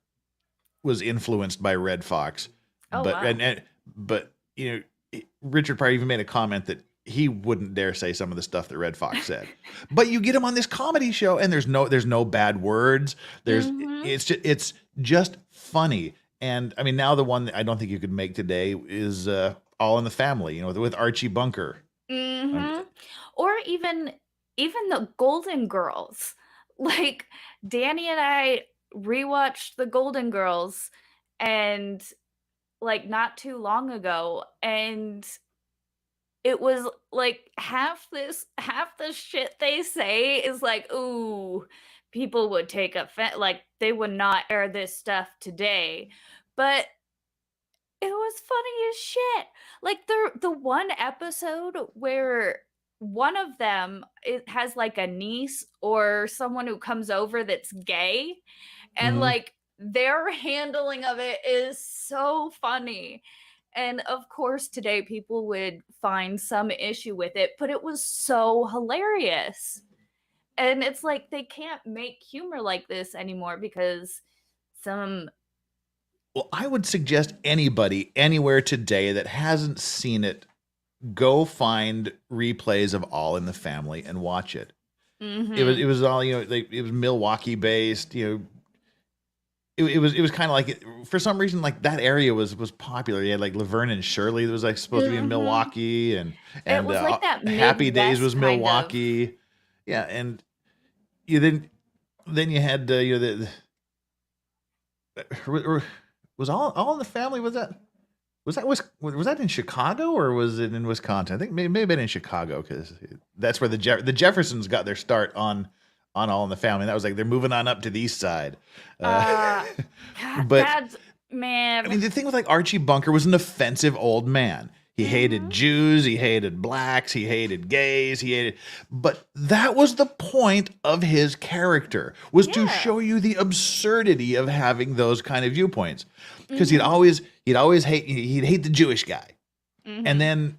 was influenced by Red Fox, but you know, Richard Pryor even made a comment that he wouldn't dare say some of the stuff that Red Fox said. But you get him on this comedy show, and there's no bad words. It's just funny. And I mean, now the one that I don't think you could make today is All in the Family, you know, with Archie Bunker. Or even the Golden Girls. Like Danny and I rewatched the Golden Girls and like not too long ago, and it was like half the shit they say is like, ooh, people would take offense, like they would not air this stuff today. But it was funny as shit. Like the one episode where one of them, it has like a niece or someone who comes over that's gay, and like their handling of it is so funny. And of course today people would find some issue with it, but it was so hilarious. And it's like they can't make humor like this anymore because some Well, I would suggest anybody anywhere today that hasn't seen it, go find replays of All in the Family and watch it. It was all, you know, it was Milwaukee based, you know. It was kind of like, for some reason, like that area was popular. You had like Laverne and Shirley that was like supposed to be in Milwaukee, and it was like that Happy Days was Midwest Milwaukee. Yeah, and then you had you know, was All in the Family, was that in Chicago or was it in Wisconsin? I think maybe been in Chicago, because that's where the Jeffersons got their start on All in the Family. That was like they're moving on up to the east side. God, But man. I mean, the thing with like Archie Bunker was an offensive old man. He hated Jews, he hated blacks, he hated gays, but that was the point of his character, was to show you the absurdity of having those kind of viewpoints. Because he'd always hate the Jewish guy. And then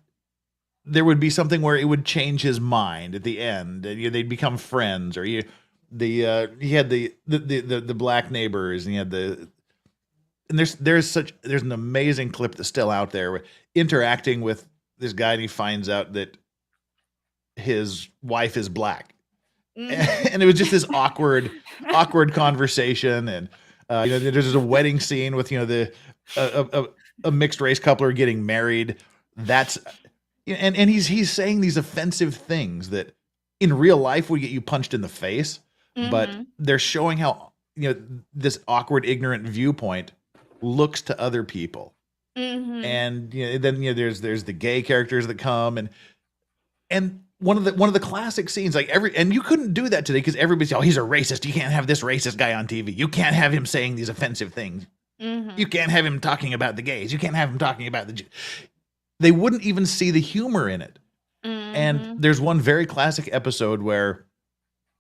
there would be something where it would change his mind at the end, and they'd become friends, or he had the black neighbors, and he had there's an amazing clip that's still out there, interacting with this guy, and he finds out that his wife is black. And it was just this awkward conversation, and you know, there's a wedding scene with, you know, a mixed race couple are getting married. That's and he's saying these offensive things that in real life would get you punched in the face, but they're showing how, you know, this awkward, ignorant viewpoint looks to other people. And you know, then, you know, there's the gay characters that come, and one of the classic scenes, like and you couldn't do that today because everybody's, oh, he's a racist. You can't have this racist guy on TV. You can't have him saying these offensive things. You can't have him talking about the gays. You can't have him talking about the Jews. They wouldn't even see the humor in it. And there's one very classic episode where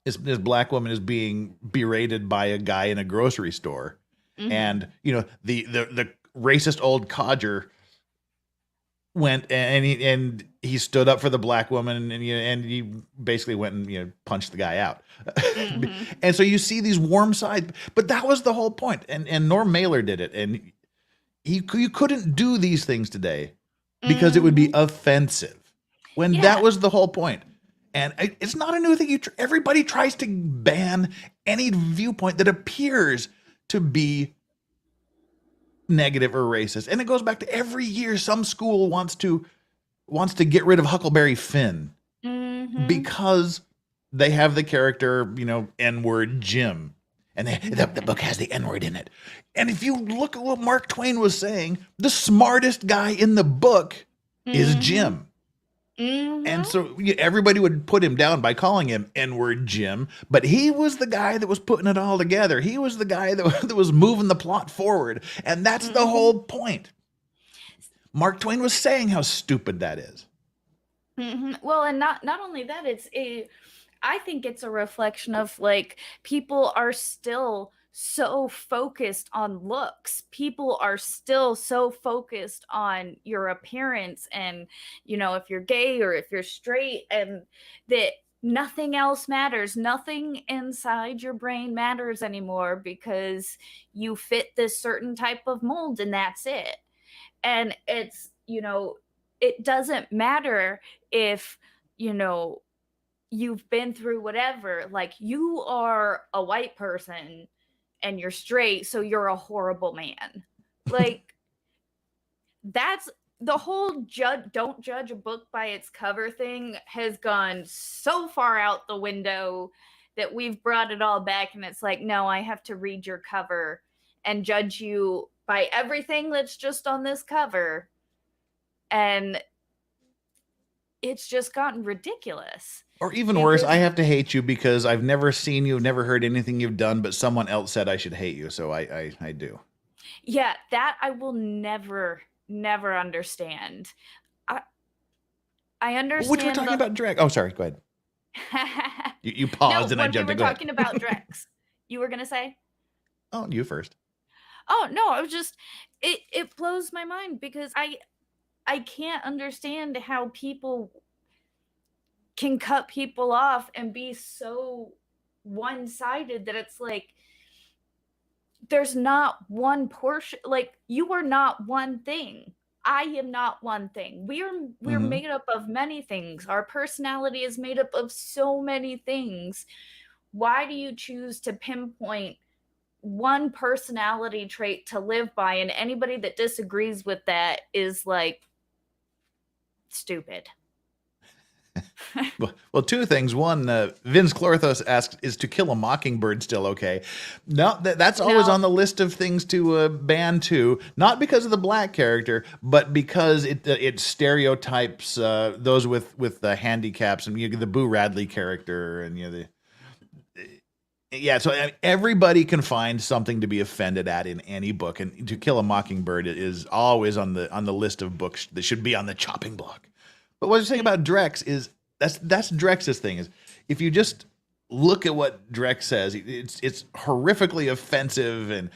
this black woman is being berated by a guy in a grocery store. And, you know, the racist old codger went and he stood up for the black woman, and he basically went and, you know, punched the guy out. And so you see these warm sides, but that was the whole point. And Norm Mailer did it, and you couldn't do these things today because it would be offensive, when that was the whole point. And it's not a new thing. Everybody tries to ban any viewpoint that appears to be negative or racist. And it goes back to every year some school wants to get rid of Huckleberry Finn because they have the character, you know, N-word Jim, and the book has the N-word in it. And if you look at what Mark Twain was saying, the smartest guy in the book is Jim. And so everybody would put him down by calling him N-word Jim, but he was the guy that was putting it all together. He was the guy that was moving the plot forward, and that's the whole point. Mark Twain was saying how stupid that is. Well, and not only that, I think it's a reflection of like people are still so focused on looks. People are still so focused on your appearance and, you know, if you're gay or if you're straight, and that nothing else matters. Nothing inside your brain matters anymore because you fit this certain type of mold and that's it. And it's, you know, it doesn't matter if, you know, you've been through whatever. Like, you are a white person and you're straight, so you're a horrible man. Like, that's the whole don't judge a book by its cover thing has gone so far out the window that we've brought it all back, and it's like, no, I have to read your cover and judge you by everything that's just on this cover. And it's just gotten ridiculous. Or even worse, I have to hate you because I've never seen you, never heard anything you've done, but someone else said I should hate you, so I do. Yeah, that I will never understand. I understand. Which we're talking about Drex. Oh, sorry, go ahead. You paused and I jumped in. We were talking about Drex. You were going to say? Oh, you first. Oh, no, I was just, it blows my mind because I can't understand how people can cut people off and be so one-sided that it's like there's not one portion. Like, you are not one thing. I am not one thing. We're made up of many things. Our personality is made up of so many things. Why do you choose to pinpoint one personality trait to live by, and anybody that disagrees with that is like stupid? Well, two things. One, Vince Clorthos asks, is To Kill a Mockingbird still okay? No, that's always on the list of things to ban too. Not because of the black character, but because it stereotypes those with the handicaps, and the Boo Radley character, and so everybody can find something to be offended at in any book, and To Kill a Mockingbird is always on the list of books that should be on the chopping block. But what I'm saying about Drex is that's Drex's thing, is if you just look at what Drex says, it's horrifically offensive, and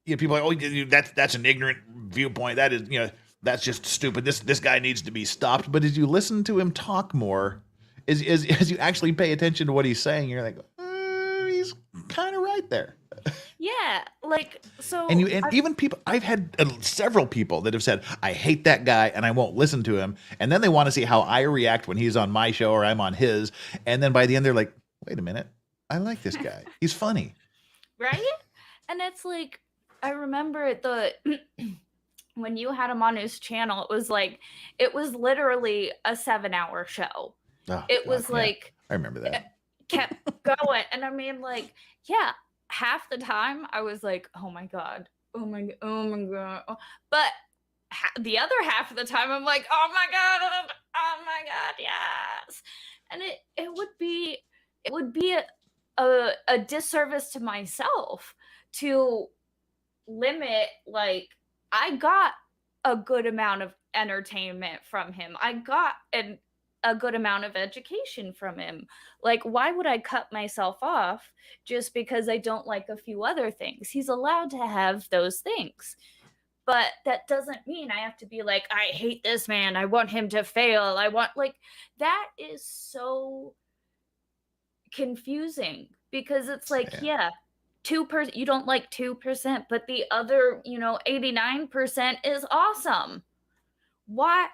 people are like, oh, that's an ignorant viewpoint. That is, that's just stupid. This guy needs to be stopped. But as you listen to him talk more, as you actually pay attention to what he's saying, you're like, he's kind of right there. Yeah, like, so. And even people, I've had several people that have said, I hate that guy and I won't listen to him. And then they want to see how I react when he's on my show or I'm on his. And then by the end, they're like, wait a minute, I like this guy. He's funny. Right? And it's like, I remember when you had him on his channel, it was literally a 7-hour show. Oh, it was like, I remember that. Kept going. And I mean, like, yeah. Half the time I was like, oh my god, oh my god. But the other half of the time I'm like, oh my god, yes. And it would be a disservice to myself to limit. Like, I got a good amount of entertainment from him. I got a good amount of education from him. Like, why would I cut myself off just because I don't like a few other things? He's allowed to have those things. But that doesn't mean I have to be like, I hate this man. I want him to fail. That is so confusing because it's like, yeah 2%, you don't like 2%, but the other, 89% is awesome. Why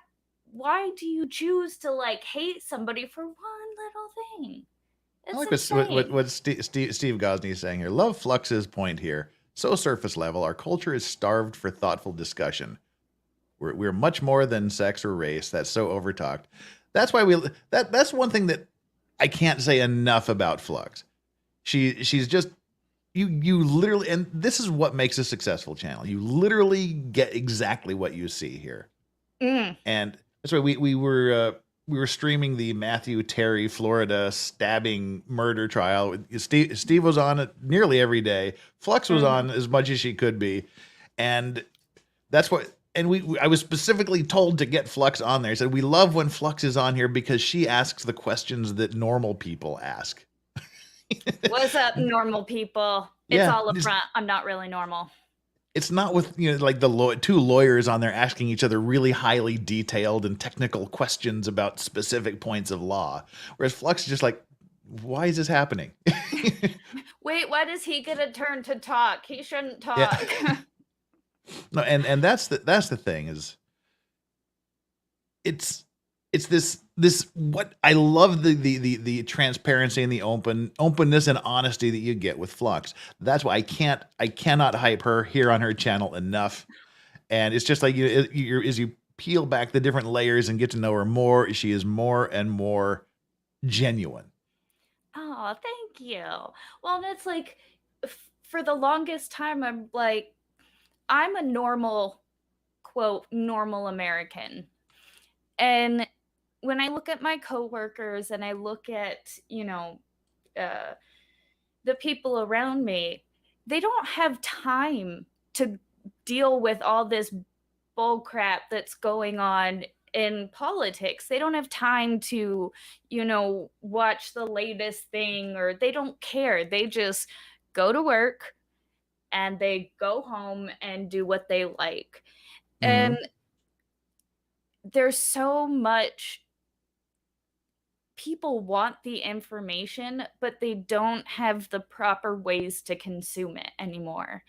do you choose to hate somebody for one little thing? I like what Steve Gosney is saying here. Love Flux's point here. So surface level, our culture is starved for thoughtful discussion. We're much more than sex or race. That's so overtalked. That's why that's one thing that I can't say enough about Flux. She's just you literally, and this is what makes a successful channel. You literally get exactly what you see here. And that's why we were we were streaming the Matthew Terry Florida stabbing murder trial. Steve was on it nearly every day. Flux was on as much as she could be, and that's what. And I was specifically told to get Flux on there. I said we love when Flux is on here because she asks the questions that normal people ask. What's up, normal people? It's all a front. I'm not really normal. It's not with, like the two lawyers on there asking each other really highly detailed and technical questions about specific points of law. Whereas Flux is just like, why is this happening? Wait, why does he get a turn to talk? He shouldn't talk. Yeah. No, and that's the thing is, it's this what I love the transparency and the openness and honesty that you get with Flux. That's why I cannot hype her here on her channel enough. And it's just like as you peel back the different layers and get to know her more, she is more and more genuine. Oh, thank you. Well, and it's like for the longest time, I'm like, I'm a normal, quote, normal American. And when I look at my coworkers and I look at, the people around me, they don't have time to deal with all this bull crap that's going on in politics. They don't have time to, watch the latest thing, or they don't care. They just go to work and they go home and do what they like. And there's so much. People want the information, but they don't have the proper ways to consume it anymore.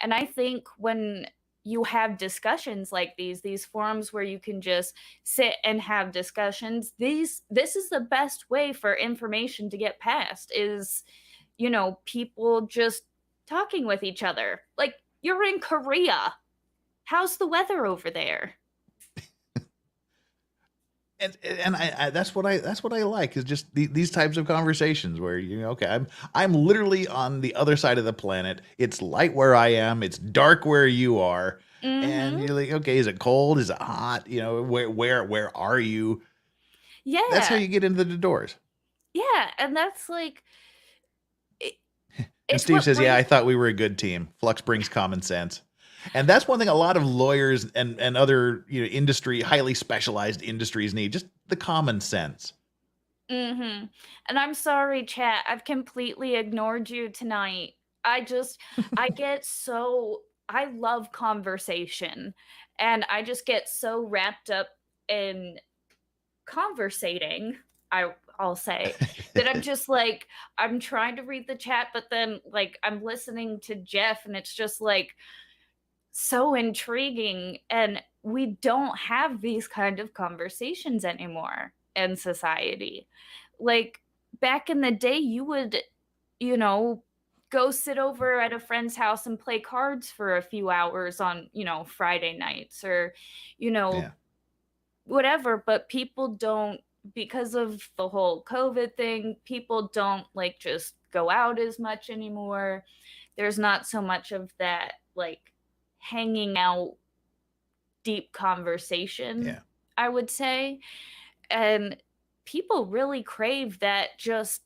And I think when you have discussions like these forums where you can just sit and have discussions, this is the best way for information to get passed, is, people just talking with each other. Like, you're in Korea. How's the weather over there? And I that's what I like, is just these types of conversations where okay, I'm literally on the other side of the planet. It's light where I am. It's dark where you are, and you're like, okay, is it cold? Is it hot? Where are you? Yeah, that's how you get into the doors. Yeah, and that's like. And Steve says, "Yeah, I thought we were a good team. Flux brings common sense." And that's one thing a lot of lawyers and other industry, highly specialized industries need, just the common sense. And I'm sorry, chat. I've completely ignored you tonight. I love conversation, and I just get so wrapped up in conversating, I'll say, that I'm just like, I'm trying to read the chat, but then like I'm listening to Jeff, and it's just like so intriguing. And we don't have these kind of conversations anymore in society. Like back in the day, you would, go sit over at a friend's house and play cards for a few hours on, Friday nights, or, whatever. But people don't, because of the whole COVID thing, people don't like just go out as much anymore. There's not so much of that like hanging out deep conversation, I would say. And people really crave that, just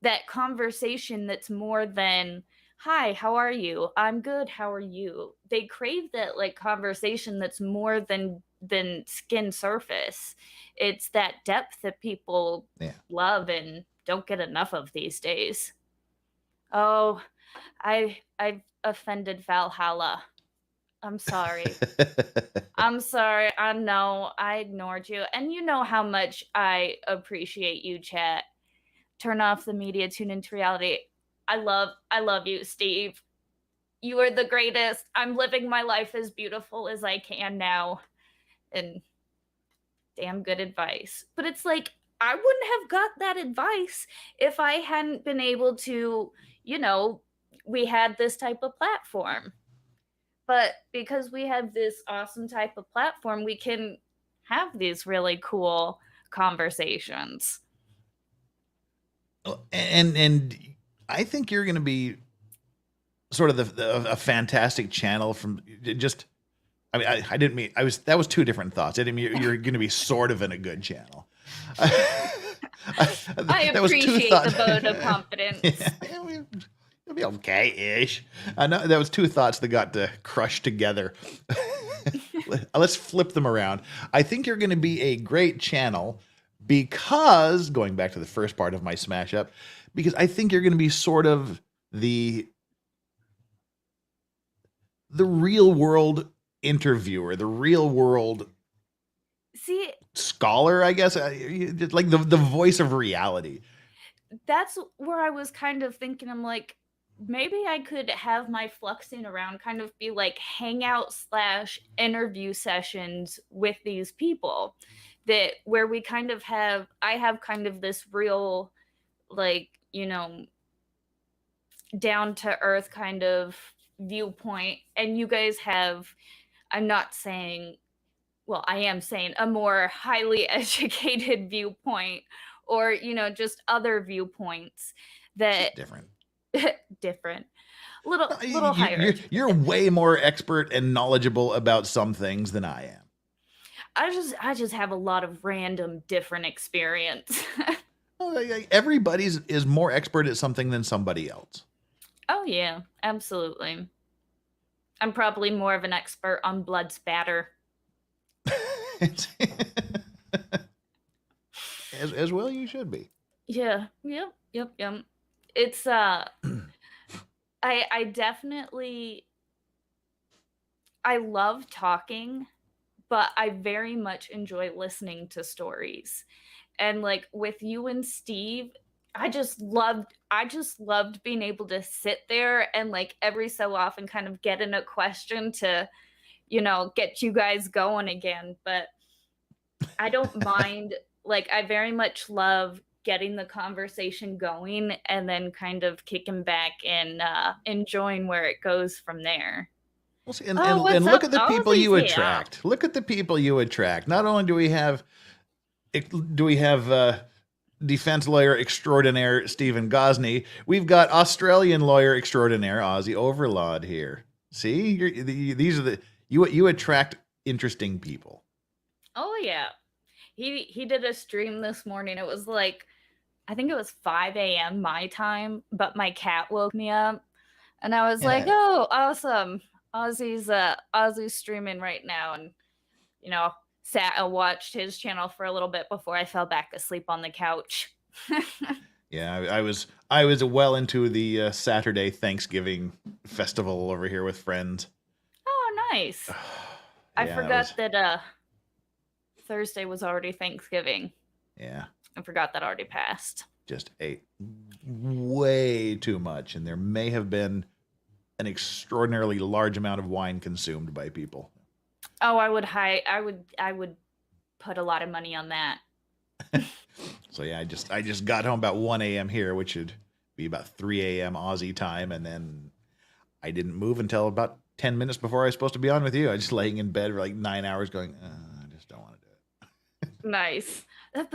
that conversation that's more than, hi, how are you? I'm good, how are you? They crave that like conversation that's more than skin surface. It's that depth that people love and don't get enough of these days. Oh, I've offended Valhalla. I'm sorry. I'm sorry. I know I ignored you. And you know how much I appreciate you, chat. Turn off the media, tune into reality. I love you, Steve. You are the greatest. I'm living my life as beautiful as I can now. And damn good advice. But it's like, I wouldn't have got that advice if I hadn't been able to, we had this type of platform. But because we have this awesome type of platform, we can have these really cool conversations. And I think you're going to be sort of a fantastic channel from just. I mean, I didn't mean that was two different thoughts. I didn't mean you're going to be sort of in a good channel. I That was two appreciate thoughts. the vote of confidence. Yeah, it'll be okay-ish. I know that was two thoughts that got crushed together. Let's flip them around. I think you're going to be a great channel because, going back to the first part of my smash up, because I think you're going to be sort of the real world interviewer, the real world scholar, I guess, like the voice of reality. That's where I was kind of thinking. I'm like, maybe I could have my Fluxxing Around kind of be like hangout / interview sessions with these people, that where we kind of I have kind of this real, like, down to earth kind of viewpoint, and you guys have, I'm not saying, well, I am saying a more highly educated viewpoint, or, just other viewpoints that different. different. Little higher. You're way more expert and knowledgeable about some things than I am. I just have a lot of random different experience. Everybody's is more expert at something than somebody else. Oh yeah, absolutely. I'm probably more of an expert on blood spatter. as well you should be. Yeah. Yep. It's I definitely, I love talking, but I very much enjoy listening to stories. And like with you and Steve, I just loved being able to sit there and like every so often kind of get in a question to, get you guys going again. But I don't mind, like, I very much love getting the conversation going and then kind of kicking back and enjoying where it goes from there. Well, see, and look at the people you attract. Look at the people you attract. Not only do we have defense lawyer extraordinaire Stephen Gosney, we've got Australian lawyer extraordinaire Aussie Overlord here. See, these are you attract interesting people. Oh yeah, he did a stream this morning. It was like, I think it was 5 a.m. my time, but my cat woke me up, and I was like, "Oh, awesome! Aussie's streaming right now," and sat and watched his channel for a little bit before I fell back asleep on the couch. Yeah, I was well into the Saturday Thanksgiving festival over here with friends. Oh, nice. I forgot that Thursday was already Thanksgiving. Yeah. I forgot that already passed. Just ate way too much, and there may have been an extraordinarily large amount of wine consumed by people. Oh, I would put a lot of money on that. So yeah, I just got home about 1 a.m. here, which would be about 3 a.m. Aussie time, and then I didn't move until about 10 minutes before I was supposed to be on with you. I was just laying in bed for like 9 hours going, I just don't want to do it. Nice. But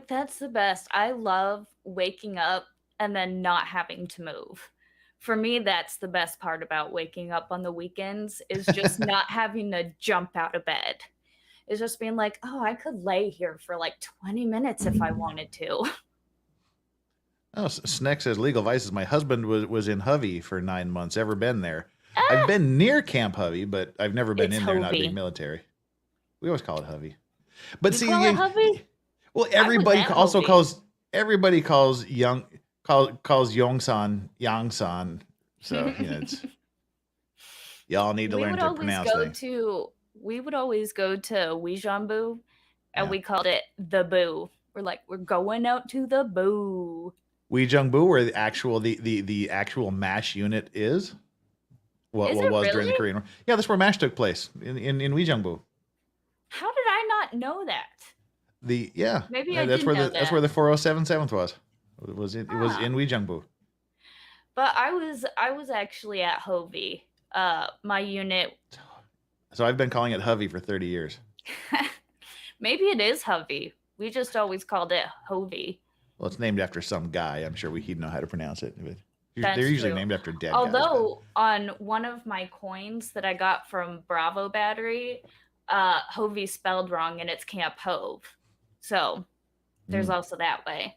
that's the best. I love waking up and then not having to move. For me, that's the best part about waking up on the weekends, is just not having to jump out of bed. It's just being like, oh, I could lay here for like 20 minutes if I wanted to. Oh, Sneck says, LegalVices, my husband was in Hovey for 9 months. Ever been there? I've been near Camp Hovey, but I've never been in there, not being military. We always call it Hovey. But you call it Hovey? Well, everybody also calls Yongsan Yangsan. So, it's y'all need to learn to pronounce things. We would always go to Weijangbu, and we called it the Boo. We're like, we're going out to the Boo. Weijangbu, where the actual MASH unit is? What was really? During the Korean War. Yeah, that's where MASH took place, in Weijangbu. How did I not know that? Maybe I didn't know that. That's where the 4077th was. It was in Weijangbu. But I was actually at Hovey. My unit. So I've been calling it Hovey for 30 years. Maybe it is Hovey. We just always called it Hovey. Well, it's named after some guy. I'm sure he'd know how to pronounce it. But they're usually named after dead guys. Although on one of my coins that I got from Bravo Battery, Hovey spelled wrong and it's Camp Hove. So There's also that way.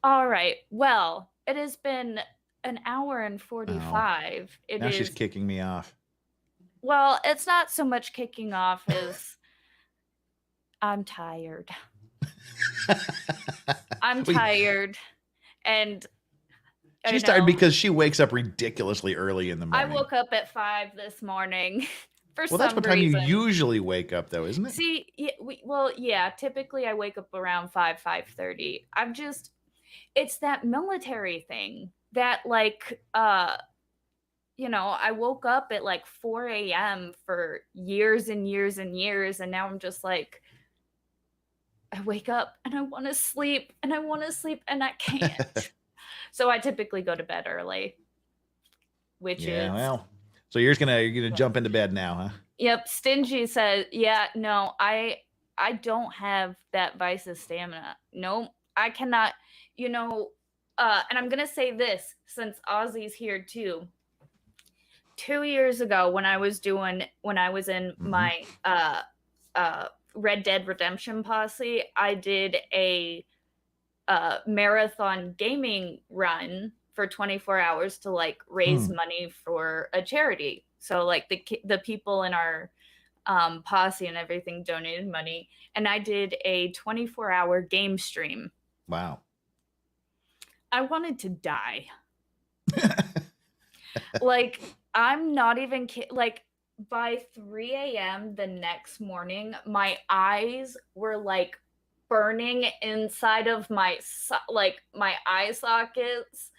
All right. Well, it has been an hour and 45. Oh, now she's kicking me off. Well, it's not so much kicking off as I'm tired. I'm tired. And she's tired because she wakes up ridiculously early in the morning. I woke up at 5 this morning. Well, that's what time you usually wake up, though, isn't it? See, yeah, typically I wake up around 5:30. It's that military thing that, like, I woke up at like 4 a.m. for years and years and years, and now I'm just like, I wake up and I want to sleep and I want to sleep and I can't. So I typically go to bed early, which is well. So you're gonna jump into bed now, huh? Yep. Stingy says, yeah, no, I don't have that Vice's stamina. No, I cannot, and I'm gonna say this since Ozzy's here too. 2 years ago when I was in my Red Dead Redemption posse, I did a marathon gaming run for 24 hours to like raise money for a charity. So like the people in our posse and everything donated money, and I did a 24-hour game stream. Wow. I wanted to die. Like, I'm not even kidding. Like, by 3 a.m. the next morning, my eyes were like burning inside of my eye sockets,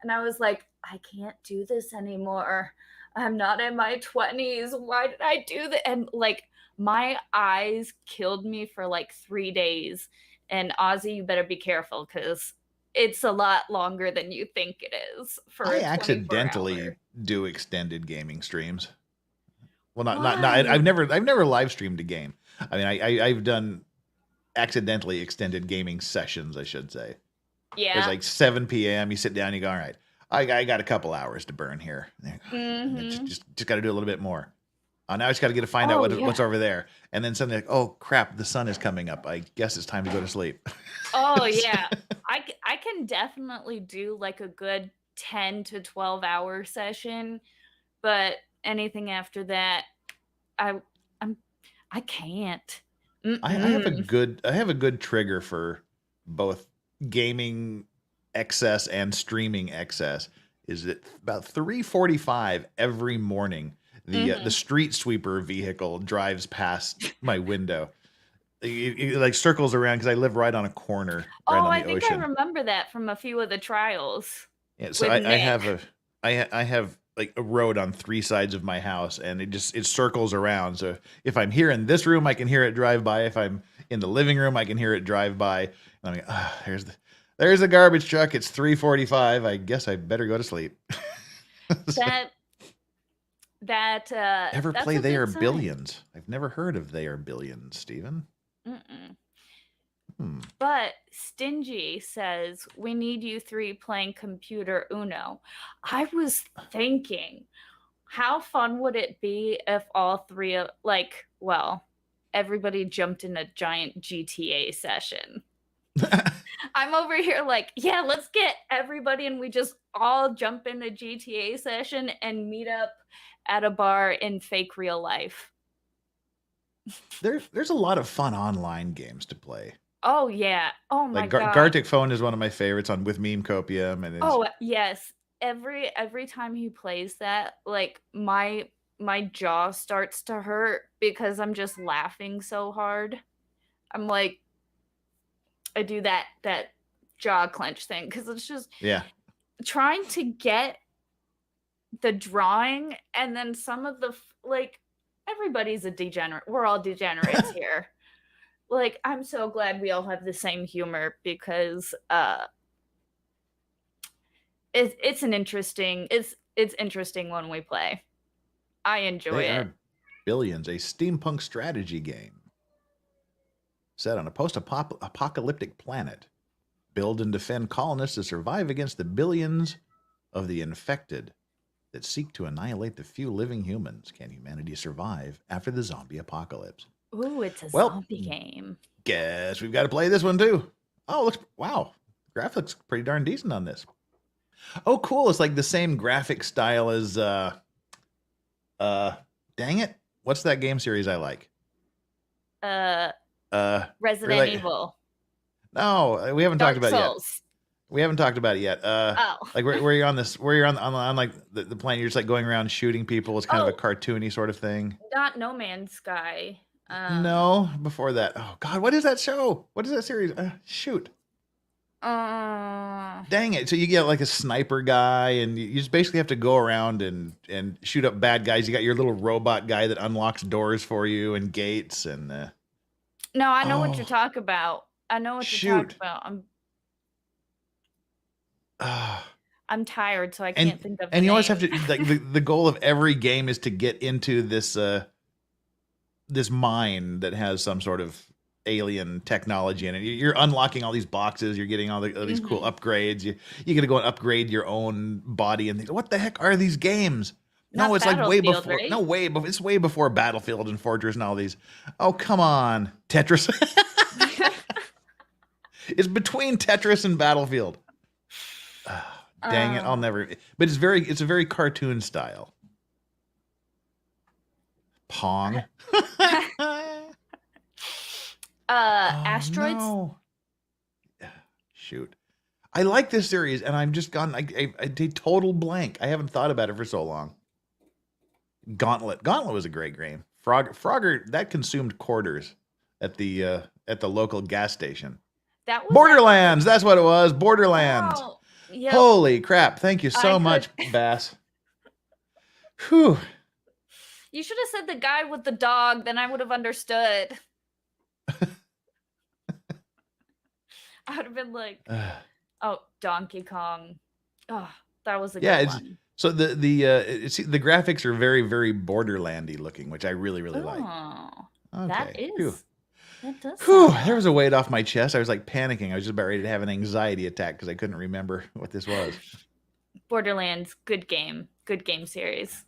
and I was like, I can't do this anymore. I'm not in my 20s. Why did I do that? And like, my eyes killed me for like 3 days. And Ozzy, you better be careful because it's a lot longer than you think it is. I accidentally do extended gaming streams. Well, not I've never live streamed a game. I mean, I've done accidentally extended gaming sessions, I should say. Yeah. There's like 7 p.m. You sit down, you go, all right, I got a couple hours to burn here. Just got to do a little bit more. Now I just got to find out what's over there. And then suddenly, like, oh crap, the sun is coming up. I guess it's time to go to sleep. Oh yeah, I can definitely do like a good 10 to 12 hour session, but anything after that, I can't. I have a good trigger for both gaming excess and streaming excess. Is that about 3:45 every morning? The street sweeper vehicle drives past my window. It like circles around because I live right on a corner. Right on the I think ocean. I remember that from a few of the trials. Yeah, so I have like a road on 3 sides of my house, and it circles around. So if I'm here in this room, I can hear it drive by. If I'm in the living room, I can hear it drive by. And I'm like, there's the garbage truck. It's 3:45. I guess I better go to sleep. Ever play They Are Billions? I've never heard of They Are Billions, Stephen. But Stingy says, we need you 3 playing computer Uno. I was thinking, how fun would it be if all 3 of everybody jumped in a giant GTA session? I'm over here like, yeah, let's get everybody and we just all jump in a GTA session and meet up at a bar in fake real life. There's a lot of fun online games to play. Oh yeah. Oh my god. Gartic Phone is one of my favorites on with Meme Copium, and yes. Every time he plays that, like my jaw starts to hurt because I'm just laughing so hard. I'm like, I do that jaw clench thing because it's just trying to get the drawing, and then some of the everybody's a degenerate. We're all degenerates here. Like, I'm so glad we all have the same humor because it's interesting when we play. I enjoy it. Are Billions, a steampunk strategy game set on a post-apocalyptic planet. Build and defend colonists to survive against the billions of the infected that seek to annihilate the few living humans. Can humanity survive after the zombie apocalypse? Ooh, it's a Well, zombie game. guess we've got to play this one too. Oh, wow. Graphics pretty darn decent on this. Oh, cool. It's like the same graphic style as dang it. What's that game series I like? Resident Evil. No, we haven't Dark talked about Souls. it yet. We haven't talked about it yet. Like where you're on this, where you're on like the plane, you're just like going around shooting people. It's kind of a cartoony sort of thing. Not No Man's Sky. No, before that. Oh God, what is that show? What is that series? Shoot. Dang it. So you get like a sniper guy and you just basically have to go around and shoot up bad guys. You got your little robot guy that unlocks doors for you and gates and No, I know what you're talking about. I know what you're talking about. I'm tired, so I can't think of the And you always name. have to like the goal of every game is to get into this this mine that has some sort of alien technology in it. You're unlocking all these boxes. You're getting all these cool upgrades. You got to go and upgrade your own body and think, what the heck are these games? No, it's like way before. Right? No, way before. It's way before Battlefield and Fortress and all these. Oh, come on, Tetris. It's between Tetris and Battlefield. Dang it, I'll never. But it's a very cartoon style. Pong. Asteroids. No. Shoot, I like this series, and I'm just gone. I total blank. I haven't thought about it for so long. Gauntlet was a great game. Frogger that consumed quarters at the local gas station. That was Borderlands. That's what it was. Borderlands. Oh, yep. Holy crap! Thank you so much, Bass. Whew. You should have said the guy with the dog. Then I would have understood. I would have been like, "Oh, Donkey Kong." Oh, that was a good one. So the graphics are very, very Borderlandy looking, which I really like. Okay. That is. Phew. That does. There was a weight off my chest. I was like panicking. I was just about ready to have an anxiety attack because I couldn't remember what this was. Borderlands, good game series.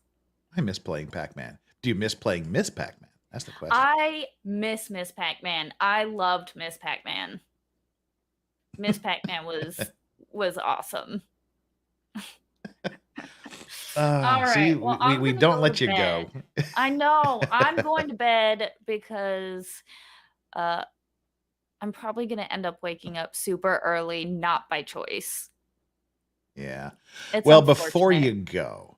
I miss playing Pac-Man. Do you miss playing Miss Pac-Man? That's the question. I miss Miss Pac-Man. I loved Miss Pac-Man. Miss Pac-Man was awesome. All right. See, well, we don't let you go. I know. I'm going to bed because I'm probably going to end up waking up super early, not by choice. Yeah. Well, before you go,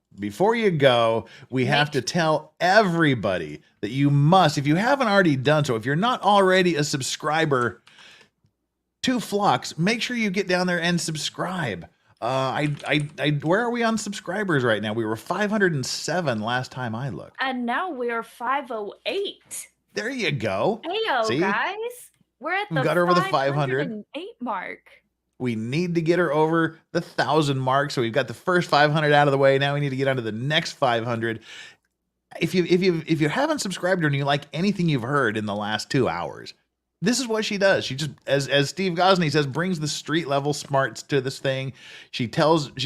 we have to tell everybody that you must, if you haven't already done so, if you're not already a subscriber to Flux, make sure you get down there and subscribe. Where are we on subscribers right now? We were 507 last time I looked. And now we are 508. There you go. Heyo, guys. We're at the got over the 508 mark. We need to get her over the 1,000 mark. So we've got the first 500 out of the way. Now we need to get on to the next 500. If you haven't subscribed to her and you like anything you've heard in the last 2 hours, this is what she does. She just, as Steve Gosney says, brings the street level smarts to this thing. She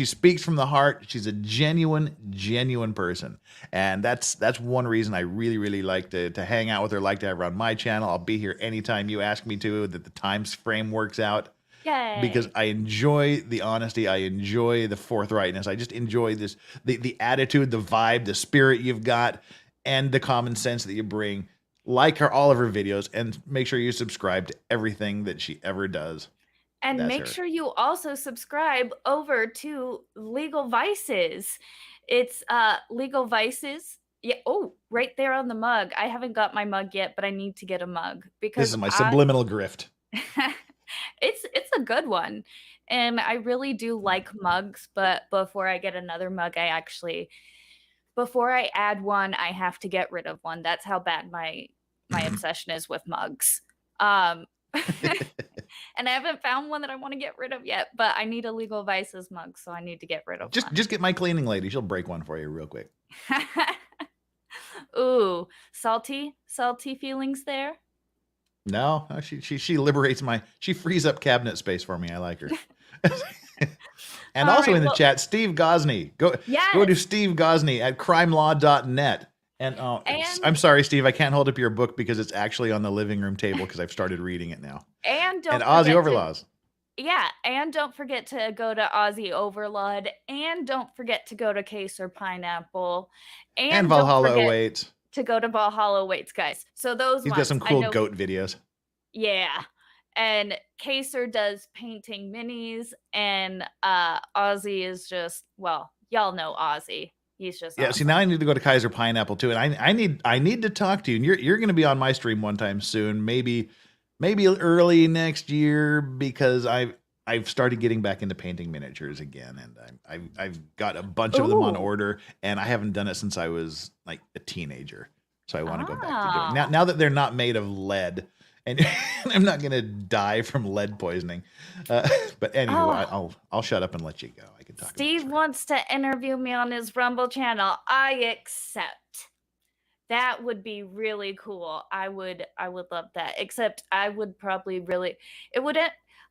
speaks from the heart. She's a genuine person. And that's one reason I really like to hang out with her, like to have her on my channel. I'll be here anytime you ask me to, that the time frame works out. Yay. Because I enjoy the honesty. I enjoy the forthrightness. I just enjoy this, the attitude, the vibe, the spirit you've got, and the common sense that you bring. Like all of her videos, and make sure you subscribe to everything that she ever does. And make sure you also subscribe over to LegalVices. It's LegalVices. Yeah. Oh, right there on the mug. I haven't got my mug yet, but I need to get a mug because this is my subliminal grift. It's a good one, and I really do like mugs. But before I get another mug, before I add one, I have to get rid of one. That's how bad my obsession is with mugs. And I haven't found one that I want to get rid of yet, but I need a LegalVices mug, so I need to get rid of one. Just get my cleaning lady. She'll break one for you real quick. Ooh, salty feelings there? No, she liberates she frees up cabinet space for me. I like her. And also in the chat, Steve Gosney. Go to Steve Gosney at crimelaw.net And I'm sorry, Steve, I can't hold up your book because it's actually on the living room table because I've started reading it now. And Aussie Overlaws. Yeah, and don't forget to go to Aussie Overlord, and don't forget to go to Case or Pineapple, and Valhalla Awaits. To go to Valhalla Awaits, guys. So those He's got some cool goat videos. Yeah. And Caser does painting minis, and Ozzy is just, well, y'all know Ozzy. He's just awesome. See, now I need to go to Kaiser Pineapple too, and I need to talk to you. And you're going to be on my stream one time soon, maybe early next year, because I've started getting back into painting miniatures again, and I've got a bunch of them on order, and I haven't done it since I was like a teenager. So I want to go back to doing it. Now that they're not made of lead, and I'm not going to die from lead poisoning. But anyway, I'll shut up and let you go. I can talk. Steve wants to interview me on his Rumble channel. I accept. That would be really cool. I would love that. Except I would probably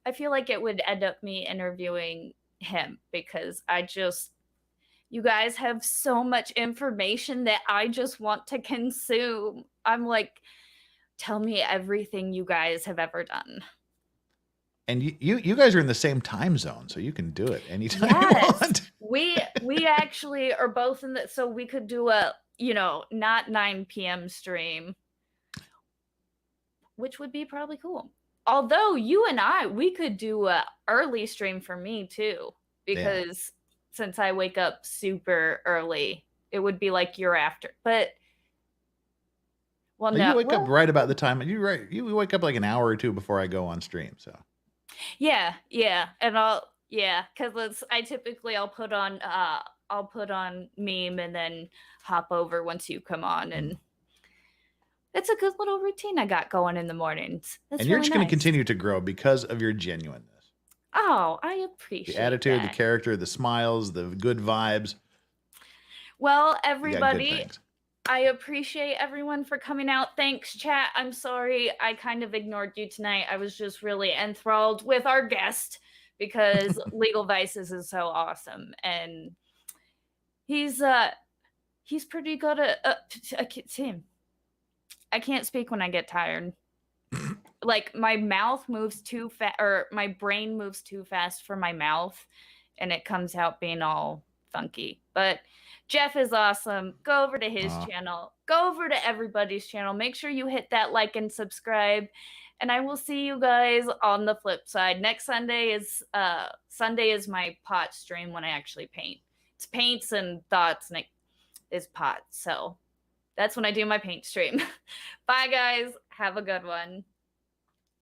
I feel like it would end up me interviewing him, because you guys have so much information that I just want to consume. I'm like, tell me everything you guys have ever done. And you guys are in the same time zone, so you can do it anytime you want. We actually are both in so we could do a, not 9 p.m. stream, which would be probably cool. Although you and we could do a early stream for me too, because since I wake up super early, it would be like you're after. But no, you wake up right about the time. You wake up like an hour or two before I go on stream. So yeah, and because I'll put on meme and then hop over once you come on, and it's a good little routine I got going in the mornings. And you're just going to continue to grow because of your genuineness. Oh, I appreciate the attitude, the character, the smiles, the good vibes. Well, everybody, I appreciate everyone for coming out. Thanks, chat. I'm sorry I kind of ignored you tonight. I was just really enthralled with our guest because LegalVices is so awesome, and he's pretty good at him. I can't speak when I get tired. Like, my mouth moves too fast, or my brain moves too fast for my mouth, and it comes out being all funky. But Jeff is awesome. Go over to his channel. Go over to everybody's channel. Make sure you hit that like and subscribe. And I will see you guys on the flip side. Next Sunday is my pot stream when I actually paint. It's paints and thoughts, and it is pots. So that's when I do my paint stream. Bye, guys. Have a good one.